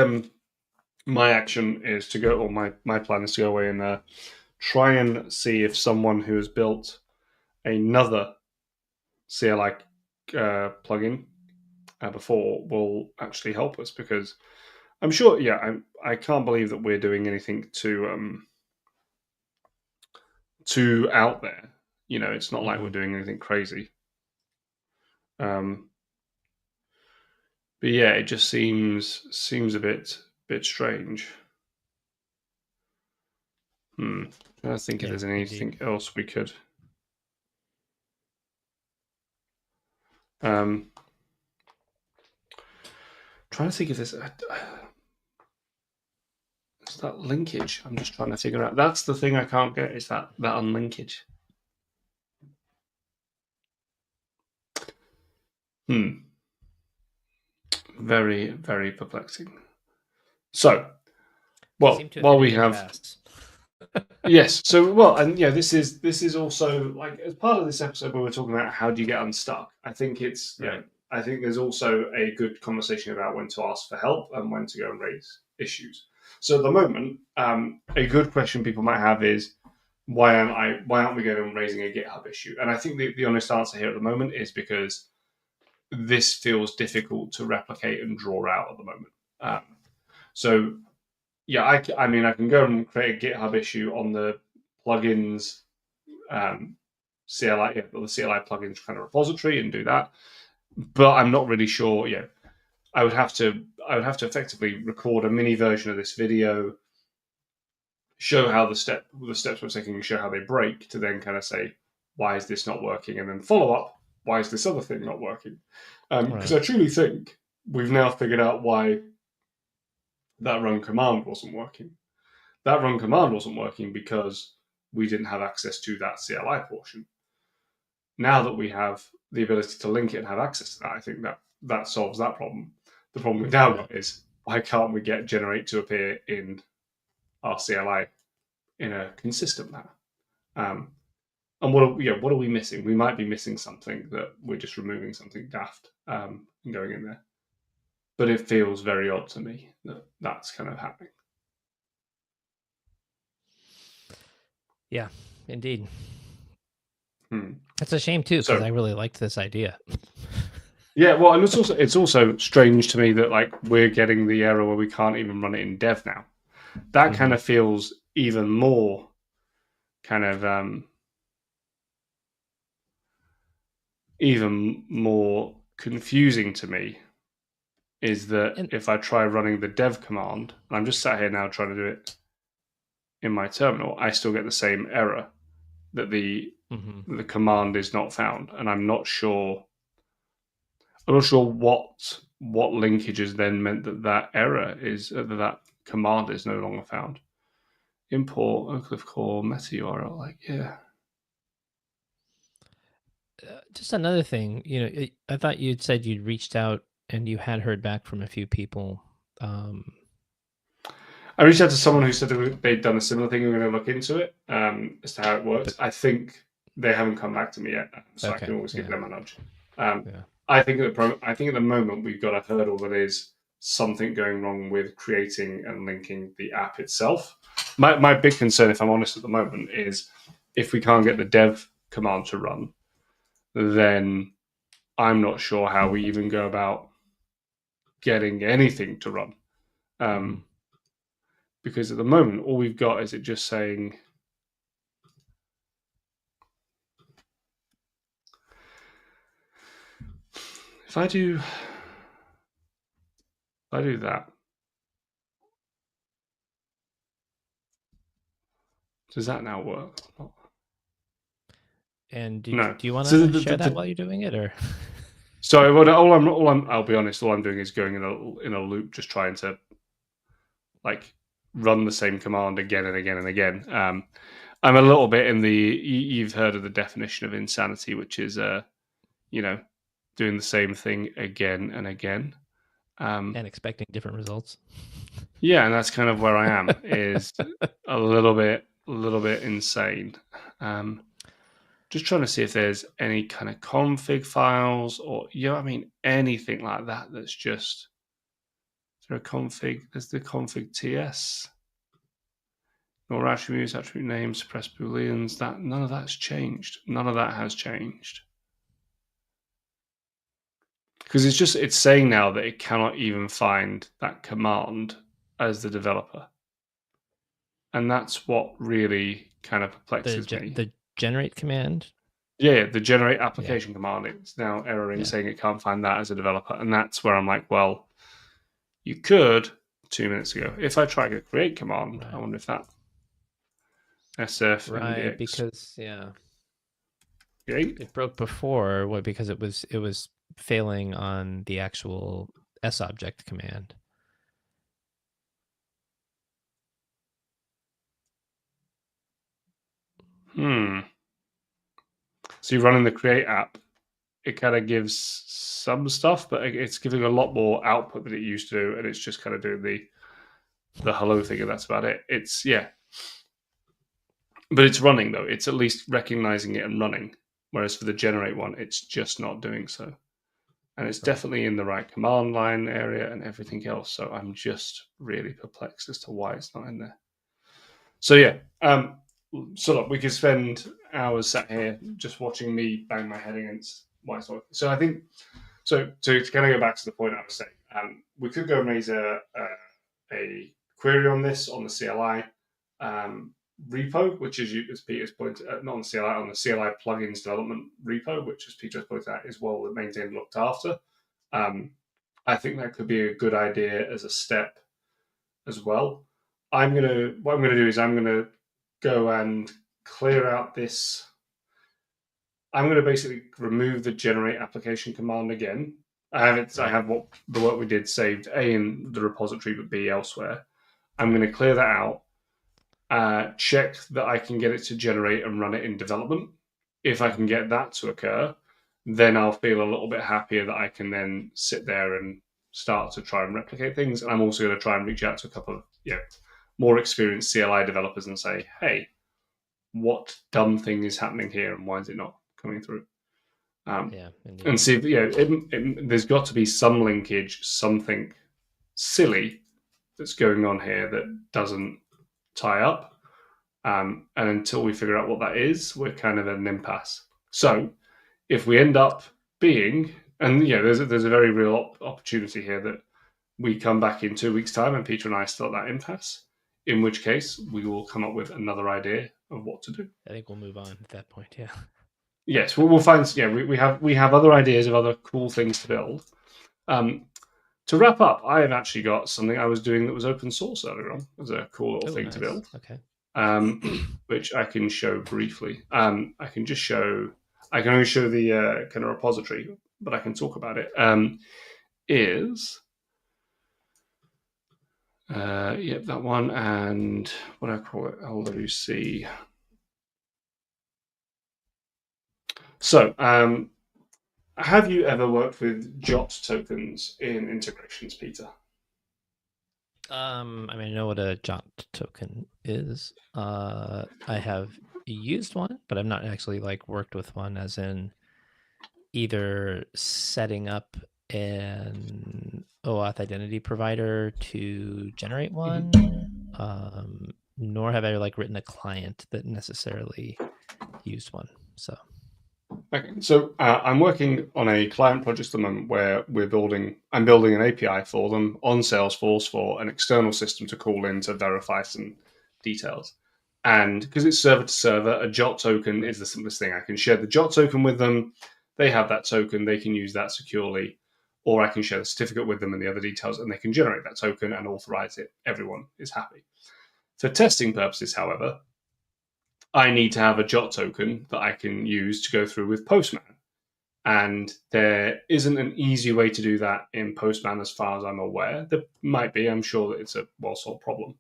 S1: my action is to go, or my plan is to go away and try and see if someone who has built another CLI plugin before will actually help us, because I'm sure. Yeah, I can't believe that we're doing anything too out there. It's not like
S2: Mm-hmm.
S1: we're doing anything crazy. Um, but yeah, it just seems a bit strange. I think if
S2: Yeah,
S1: there's
S2: indeed.
S1: anything else we could. Um, trying to think if there's it's that linkage. I'm just trying to figure out. That's the thing I can't get, is that unlinkage. Very, very perplexing. So,
S2: They
S1: well,
S2: seem to have
S1: while
S2: hit a
S1: we have
S2: impasse.
S1: yes, so well, and yeah, this is also like as part of this episode where we're talking about how do you get unstuck. I think it's
S2: Right.
S1: I think there's also a good conversation about when to ask for help and when to go and raise issues. So at the moment, a good question people might have is why aren't we going and raising a GitHub issue? And I think the honest answer here at the moment is because this feels difficult to replicate and draw out at the moment. Um, so yeah, I mean, I can go and create a GitHub issue on the plugins CLI, the CLI plugins kind of repository and do that. But I'm not really sure. Yeah, I would have to effectively record a mini version of this video, show how the steps we're taking, show how they break, to then kind of say why is this not working, and then follow up why is this other thing not working. Because
S2: Right.
S1: I truly think we've now figured out why that run command wasn't working. That run command wasn't working because we didn't have access to that CLI portion. Now that we have the ability to link it and have access to that, I think that solves that problem. The problem we've now
S2: Right.
S1: got is why can't we get generate to appear in our CLI in a consistent manner? And what are we missing? We might be missing something, that we're just removing something daft and going in there. But it feels very odd to me that that's kind of happening.
S2: Yeah, indeed.
S1: Hmm.
S2: It's a shame too, because
S1: So
S2: I really liked this idea.
S1: yeah, well, and it's also strange to me that like we're getting the error where we can't even run it in dev now. That kind
S2: Mm-hmm.
S1: of feels even more kind of even more confusing to me is that
S2: And
S1: if I try running the dev command, and I'm just sat here now trying to do it in my terminal, I still get the same error that
S2: mhm.
S1: the command is not found, and I'm not sure. I'm not sure what linkages then meant that that error is that command is no longer found. Import Oak Cliff Core meta URL. Like, yeah.
S2: Just another thing, I thought you'd said you'd reached out and you had heard back from a few people. Um,
S1: I reached out to someone who said they'd done a similar thing. We're going to look into it as to how it works.
S2: but
S1: I think they haven't come back to me yet, so I
S2: okay,
S1: can always give
S2: yeah,
S1: them a nudge. Um,
S2: yeah,
S1: I think at the moment we've got a hurdle that is something going wrong with creating and linking the app itself. My big concern, if I'm honest, at the moment is if we can't get the dev command to run, then I'm not sure how we even go about getting anything to run.
S2: mhm.
S1: Um, because at the moment, all we've got is it just saying, if I do that, does that now work?
S2: And
S1: No.
S2: do you want
S1: So
S2: to share that while you're doing it, or?
S1: so I'll be honest. All I'm doing is going in a loop, just trying to like run the same command again and again and again. I'm a little bit in the. You've heard of the definition of insanity, which is you know, doing the same thing again and again.
S2: And expecting different results.
S1: Yeah, and that's kind of where I am. Is a little bit insane. Um, just trying to see if there's any kind of config files or I mean anything like that. That's just is there a config. There's the config ts. Nor attributes, attribute names, suppress booleans. That none of that's changed. None of that has changed. Because it's saying now that it cannot even find that command as the developer. And that's what really kind of perplexes me.
S2: The generate command.
S1: Yeah, the generate
S2: Yeah,
S1: application command, it's now erroring,
S2: yeah,
S1: saying it can't find that as a developer. And that's where I'm like, well, you could 2 minutes ago. If I try to create command, I
S2: right,
S1: wonder if that
S2: right.
S1: sfmdx
S2: Because yeah,
S1: create.
S2: it broke before. What? Because it was failing on the actual S object command.
S1: So you're running the create app. It kind of gives some stuff, but it's giving a lot more output than it used to do, and it's just kind of doing the hello thing, and that's about it. It's but it's running though. It's at least recognizing it and running. Whereas for the generate one, it's just not doing so, and it's
S2: Right.
S1: definitely in the right command line area and everything else. So I'm just really perplexed as to why it's not in there. So yeah, so look, we could spend hours sat here just watching me bang my head against why it's not. So I think so. To kind of go back to the point I was saying, we could go and raise a query on this on the CLI repo, which is as Peter's pointed, not on the CLI, on the CLI plugins development repo, which as Peter has pointed out is well maintained, and looked after. Um, I think that could be a good idea as a step as well. What I'm gonna do is I'm gonna go and clear out this. I'm gonna basically remove the generate application command again. I have it. I
S2: Right.
S1: have what the work we did saved A in the repository, but B elsewhere. I'm going to clear that out. Check that I can get it to generate and run it in development. If I can get that to occur, then I'll feel a little bit happier that I can then sit there and start to try and replicate things. And I'm also going to try and reach out to a couple of more experienced CLI developers and say, hey, what dumb thing is happening here and why is it not coming through?
S2: Yeah.
S1: And
S2: Indeed.
S1: see if there's got to be some linkage, something silly that's going on here that doesn't tie up. And until we figure out what that is, we're kind of at an impasse. So if we end up being, and there's a very real opportunity here that we come back in 2 weeks' time and Peter and I are still at that impasse, in which case we will come up with another idea of what to do.
S2: I think we'll move on at that point. Yeah.
S1: yes, we'll find. Yeah, we have other ideas of other cool things to build. Um, to wrap up, I have actually got something I was doing that was open source earlier on. It was a cool little
S2: Oh,
S1: thing to
S2: nice.
S1: build,
S2: Okay.
S1: which I can show briefly. I can just show. I can only show the kind of repository, but I can talk about it. Is yep, that one, and what do I call it? LWC. So, have you ever worked with JOT tokens in integrations, Peter?
S2: I mean, I know what a jot token is. I have used one, but I've not actually like worked with one, as in either setting up an OAuth identity provider to generate
S1: Mm-hmm.
S2: one, nor have I like written a client that necessarily used one. So
S1: Okay, so I'm working on a client project at the moment where I'm building an API for them on Salesforce for an external system to call in to verify some details. And because it's server to server, a JOT token is the simplest thing. I can share the JOT token with them. They have that token. They can use that securely. Or I can share the certificate with them and the other details, and they can generate that token and authorize it. Everyone is happy. For testing purposes, however, I need to have a JOT token that I can use to go through with Postman. And there isn't an easy way to do that in Postman as far as I'm aware. There might be, I'm sure that it's a well solved problem.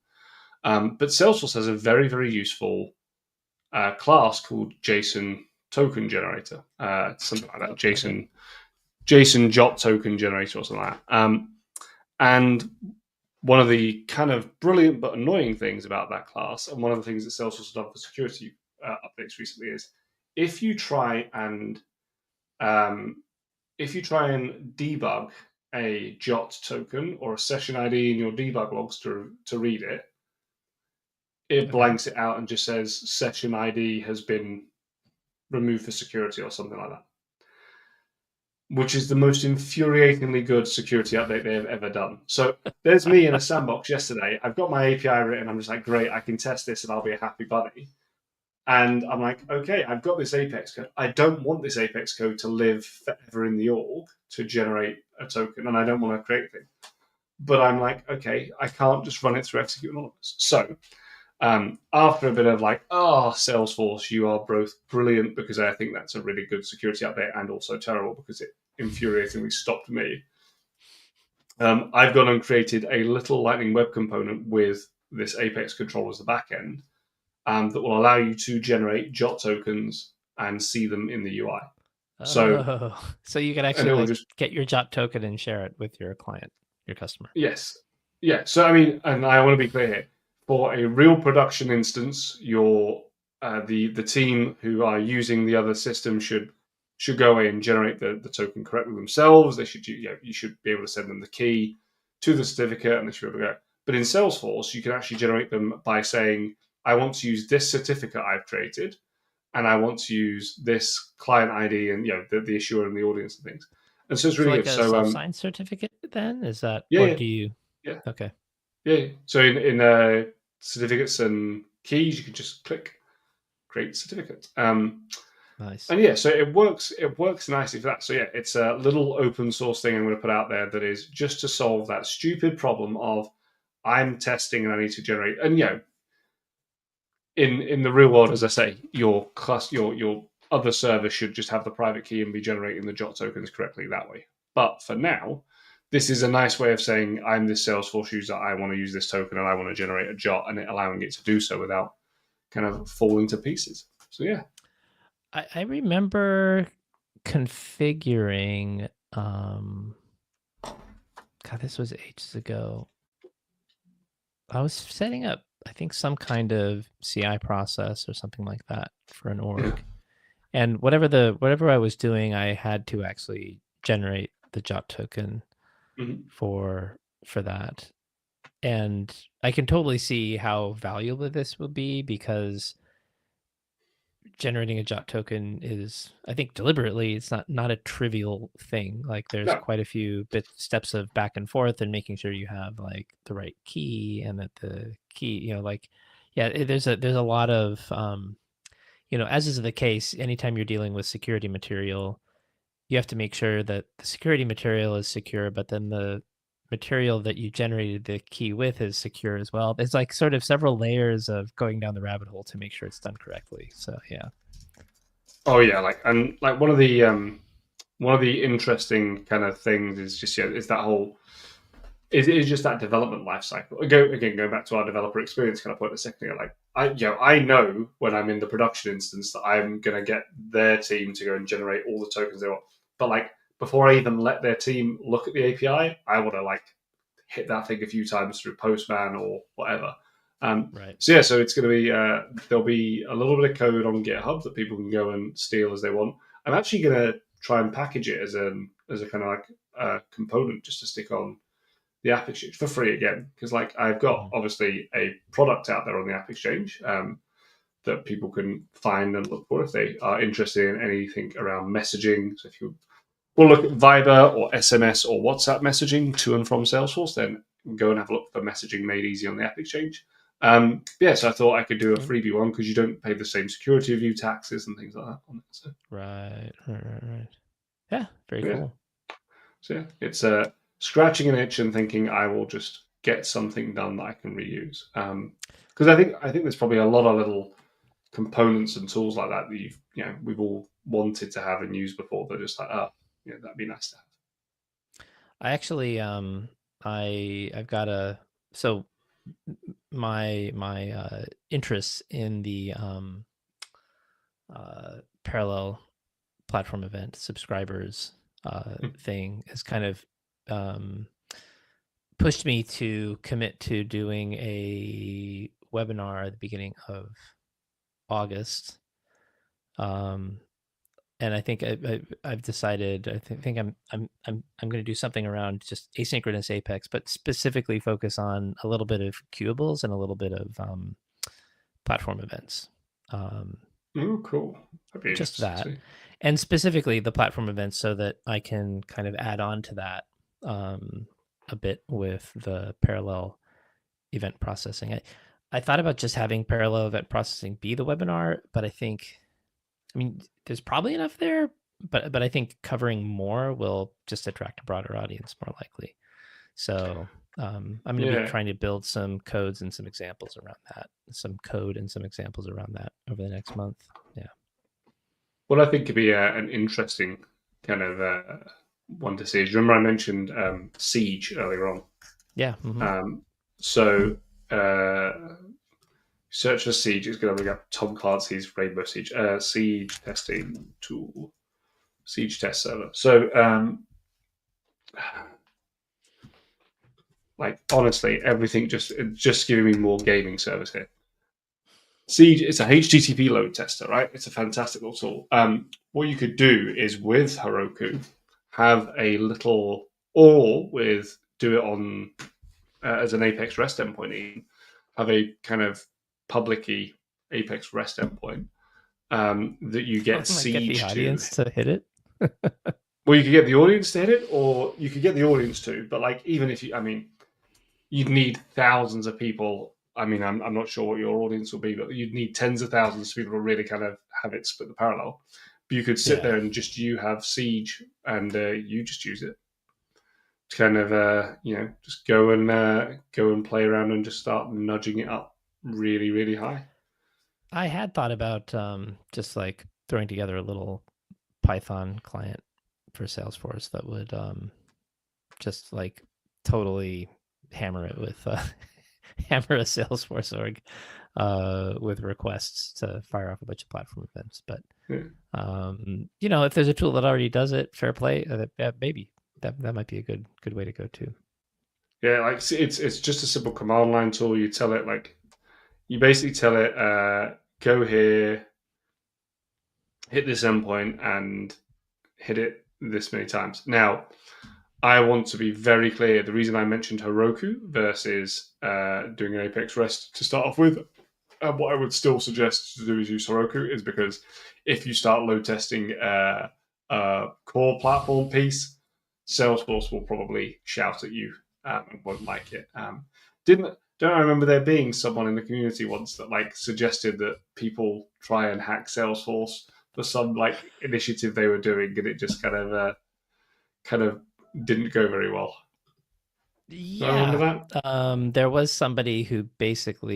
S1: But Salesforce has a very, very useful class called JSON token generator, something like that.
S2: okay.
S1: JSON JOT token generator or something like that. And one of the kind of brilliant but annoying things about that class, and one of the things that Salesforce has done for security updates recently, is if you try and um, debug a JOT token or a session ID in your debug logs to read it, it
S2: Okay.
S1: blanks it out and just says session ID has been removed for security or something like that, which is the most infuriatingly good security update they have ever done. So there's me in a sandbox yesterday. I've got my API written. I'm just like, great, I can test this and I'll be a happy bunny. And I'm like, okay, I've got this Apex code. I don't want this Apex code to live forever in the org to generate a token, and I don't want to create anything. But I'm like, okay, I can't just run it through execute anonymous. So after a bit of like, Salesforce, you are both brilliant because I think that's a really good security update and also terrible because it infuriatingly stopped me. I've gone and created a little Lightning Web component with this Apex controller as the backend that will allow you to generate JOT tokens and see them in the UI. So,
S2: Oh, so you can
S1: and
S2: actually
S1: it will
S2: like
S1: just,
S2: get your jot token and share it with your client, your customer.
S1: yes. Yeah. So, I mean, and I want to be clear here for a real production instance, the team who are using the other system should go away and generate the token correctly themselves. They should, you should be able to send them the key to the certificate and they should be able to go. But in Salesforce, you can actually generate them by saying, I want to use this certificate I've created and I want to use this client ID and the issuer and the audience and things. And so it's
S2: So
S1: really
S2: like
S1: good.
S2: a
S1: So
S2: self-signed certificate then? Is that,
S1: yeah,
S2: or
S1: yeah,
S2: do you?
S1: yeah,
S2: Okay.
S1: yeah. So in certificates and keys, you can just click create certificate.
S2: Nice.
S1: And yeah, so it works. It works nicely for that. So yeah, it's a little open source thing I'm going to put out there that is just to solve that stupid problem of I'm testing and I need to generate. And in the real world, as I say, your other server should just have the private key and be generating the JOT tokens correctly that way. But for now, this is a nice way of saying I'm this Salesforce user. I want to use this token and I want to generate a JOT, and it allowing it to do so without kind of falling to pieces. So yeah.
S2: I remember configuring, God, this was ages ago. I was setting up, I think, some kind of CI process or something like that for an org. And whatever I was doing, I had to actually generate the JOT token
S1: Mhm.
S2: for that. And I can totally see how valuable this will be, because generating a JOT token is, I think deliberately, it's not a trivial thing. Like there's
S1: No,
S2: quite a few steps of back and forth and making sure you have like the right key and that the key, like, yeah, there's a lot of, as is the case, anytime you're dealing with security material, you have to make sure that the security material is secure, but then the material that you generated the key with is secure as well. It's like sort of several layers of going down the rabbit hole to make sure it's done correctly. So yeah.
S1: Oh yeah, like one of the interesting kind of things is just is that whole is just that development life cycle. Going back to our developer experience kind of point a second ago. Like I know when I'm in the production instance that I'm gonna get their team to go and generate all the tokens they want. But like before I even let their team look at the API, I want to like hit that thing a few times through Postman or whatever.
S2: Right.
S1: So yeah, so it's going to be there'll be a little bit of code on GitHub that people can go and steal as they want. I'm actually going to try and package it as a kind of like component just to stick on the App Exchange for free again, because like I've got
S2: Mhm.
S1: obviously a product out there on the App Exchange that people can find and look for if they are interested in anything around messaging. So if you will look at Viber or SMS or WhatsApp messaging to and from Salesforce, then go and have a look for messaging made easy on the App Exchange. Yeah, so I thought I could do a
S2: Yeah.
S1: freebie one because you don't pay the same security review taxes and things like that on it. So
S2: Right. Right. Right. Right. Yeah. Very
S1: yeah,
S2: cool.
S1: so yeah, it's scratching an itch and thinking I will just get something done that I can reuse. Because I think there's probably a lot of little components and tools like that that we've all wanted to have and use before. They're just like, oh, yeah, that'd be nice to have.
S2: I actually I've got a so my interests in the parallel platform event subscribers thing has kind of um, pushed me to commit to doing a webinar at the beginning of August. And I think I've decided. I think I'm going to do something around just asynchronous Apex, but specifically focus on a little bit of queuables and a little bit of platform events. Um,
S1: Oh, cool. That'd be
S2: just
S1: interesting
S2: that,
S1: to see.
S2: and specifically the platform events, so that I can kind of add on to that um, a bit with the parallel event processing. I thought about just having parallel event processing be the webinar, but I mean, there's probably enough there, but I think covering more will just attract a broader audience more likely. So I'm going to be
S1: Yeah.
S2: trying to build some codes and some examples around that, some code and some examples around that over the next month. Yeah.
S1: What I think could be an interesting kind of one to see is remember I mentioned Siege earlier on.
S2: Yeah. Mm-hmm.
S1: So search for Siege is going to bring up Tom Clancy's Rainbow Siege. Siege testing tool, Siege test server. So like honestly, everything just giving me more gaming service here. Siege, it's a HTTP load tester, right? It's a fantastic little tool. What you could do is with Heroku, have a little, or with do it on as an Apex REST endpoint, even, have a kind of publicy Apex REST endpoint that you get
S2: Like get the
S1: Siege to.
S2: audience to hit it.
S1: Well, you could get the audience to hit it, or you could get the audience to. But like, even if you, I mean, you'd need thousands of people. I mean, I'm not sure what your audience will be, but you'd need tens of thousands of people to really kind of have it split the parallel. But you could sit
S2: Yeah.
S1: there and just you have Siege and you just use it to kind of just go and play around and just start nudging it up really really high.
S2: I had thought about just like throwing together a little Python client for Salesforce that would just like totally hammer it with hammer a Salesforce org with requests to fire off a bunch of platform events. But
S1: Yeah.
S2: if there's a tool that already does it, fair play. Maybe that might be a good way to go too.
S1: Yeah, like it's just a simple command line tool. You tell it like you basically tell it go here, hit this endpoint, and hit it this many times. Now, I want to be very clear. The reason I mentioned Heroku versus doing an Apex REST to start off with, and what I would still suggest to do is use Heroku, is because if you start load testing a core platform piece, Salesforce will probably shout at you and won't like it. Didn't don't I remember there being someone in the community once that like suggested that people try and hack Salesforce for some like initiative they were doing, and it just kind of didn't go very well. Do I remember
S2: Yeah.
S1: that?
S2: There was somebody who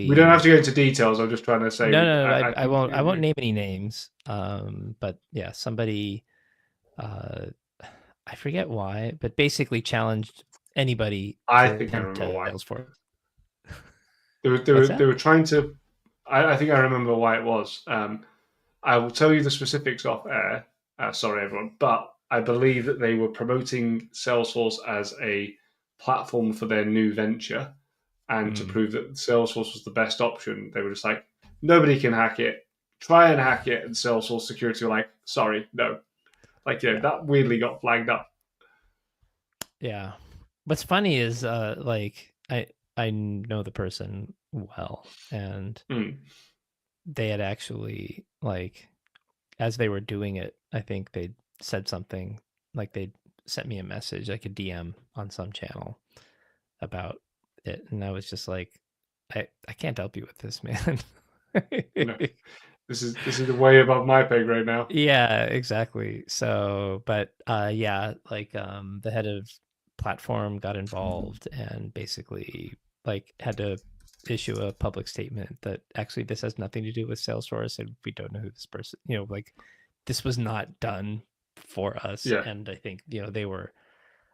S1: We don't have
S2: basically
S1: to go into details. I'm just trying to say,
S2: no,
S1: I
S2: I
S1: think
S2: won't name any names. But yeah, somebody uh I forget why, but basically challenged anybody
S1: I
S2: to
S1: think I
S2: attend
S1: remember why.
S2: Salesforce.
S1: They
S2: What's
S1: were, they
S2: that?
S1: were trying to. I think I remember why it was. I will tell you the specifics off air. Sorry, everyone, but I believe that they were promoting Salesforce as a platform for their new venture, and to
S2: Mm,
S1: prove that Salesforce was the best option, they were just like, nobody can hack it. Try and hack it, and Salesforce security were like, sorry, no. Like,
S2: yeah.
S1: that weirdly got flagged up.
S2: Yeah. What's funny is like I know the person well, and
S1: Mm,
S2: they had actually like as they were doing it, I think they said something like they sent me a message, like a DM on some channel about it, and I was just like, I can't help you with this, man.
S1: no, this is way above my pay grade now.
S2: Yeah, exactly. So, but yeah, like the head of platform got involved and basically like had to issue a public statement that actually this has nothing to do with Salesforce and we don't know who this person, like this was not done for us.
S1: Yeah,
S2: And I think, they were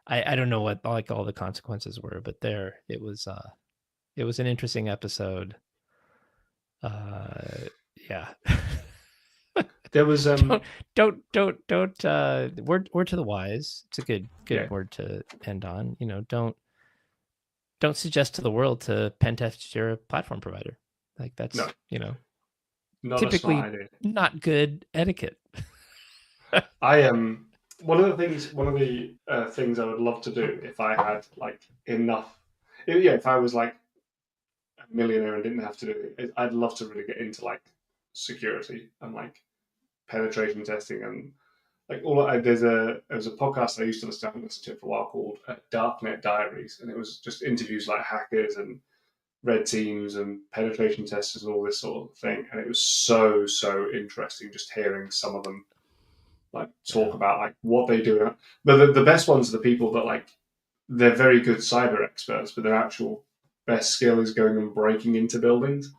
S2: I don't know what like all the consequences were, but it was an interesting episode. Yeah.
S1: there was
S2: don't don't word to the wise. It's a good
S1: yeah,
S2: word to end on. Don't suggest to the world to pen test your platform provider. Like
S1: no,
S2: that's
S1: not a smart
S2: typically
S1: idea.
S2: not good etiquette.
S1: I am one of the things I would love to do if I had like enough. Yeah, if I was like a millionaire and didn't have to do it, I'd love to really get into like security and like penetration testing and like there was a podcast I used to listen to, I haven't listened to it for a while, called Darknet Diaries, and it was just interviews like hackers and red teams and penetration testers and all this sort of thing, and it was so interesting just hearing some of them like
S2: Yeah.
S1: talk about like what they do. But the best ones are the people that like they're very good cyber experts, but their actual best skill is going and breaking into buildings.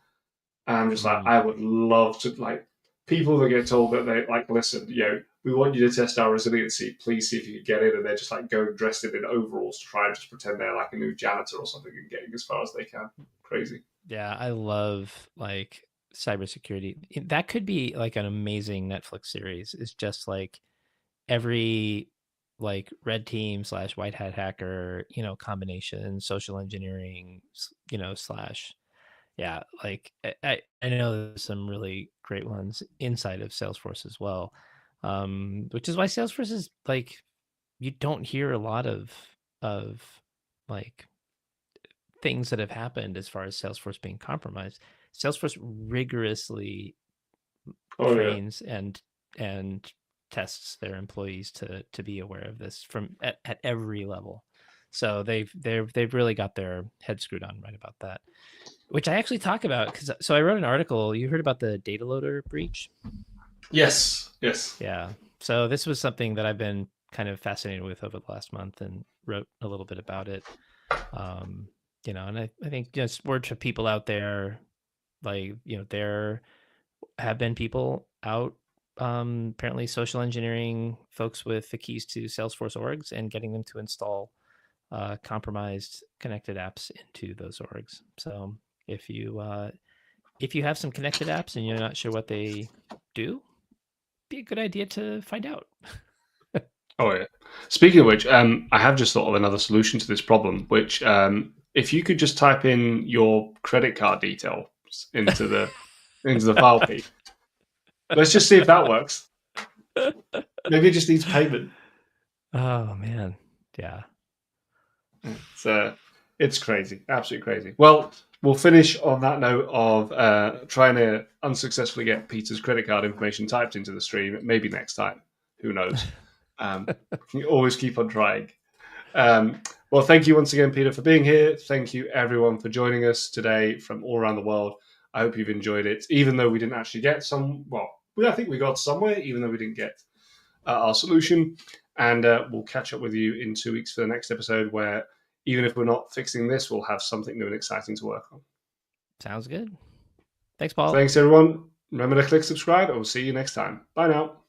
S1: And I'm just like,
S2: Mm,
S1: I would love to like people that get told that they like, listen, we want you to test our resiliency. Please see if you can get in, and they're just like going dressed in overalls to try and just pretend they're like a new janitor or something and getting as far as they can. Crazy.
S2: yeah, I love like cybersecurity. That could be like an amazing Netflix series. It's just like every like red team slash white hat hacker, combination, social engineering, slash yeah, like I know there's some really great ones inside of Salesforce as well, which is why Salesforce is like you don't hear a lot of like things that have happened as far as Salesforce being compromised. Salesforce rigorously
S1: Oh yeah.
S2: trains and tests their employees to be aware of this from at every level. So they've really got their head screwed on right about that, which I actually talk about because so I wrote an article. You heard about the data loader breach?
S1: Yes. Yes.
S2: Yeah. So this was something that I've been kind of fascinated with over the last month and wrote a little bit about it. Um, and I think just word to people out there, like, there have been people out apparently social engineering folks with the keys to Salesforce orgs and getting them to install compromised connected apps into those orgs. So if you have some connected apps and you're not sure what they do, be a good idea to find out.
S1: Oh yeah. Speaking of which, I have just thought of another solution to this problem. Which, if you could just type in your credit card details into the file feed, let's just see if that works. Maybe it just needs payment.
S2: Oh man, yeah.
S1: It's it's crazy, absolutely crazy. Well, we'll finish on that note of trying to unsuccessfully get Peter's credit card information typed into the stream. Maybe next time, who knows? You always keep on trying. Um, Well, thank you once again, Peter, for being here. Thank you, everyone, for joining us today from all around the world. I hope you've enjoyed it, even though we didn't actually get I think we got somewhere, even though we didn't get our solution. And we'll catch up with you in 2 weeks for the next episode, where even if we're not fixing this, we'll have something new and exciting to work on.
S2: Sounds good. Thanks, Paul.
S1: Thanks, everyone. Remember to click subscribe, and we'll see you next time. Bye now.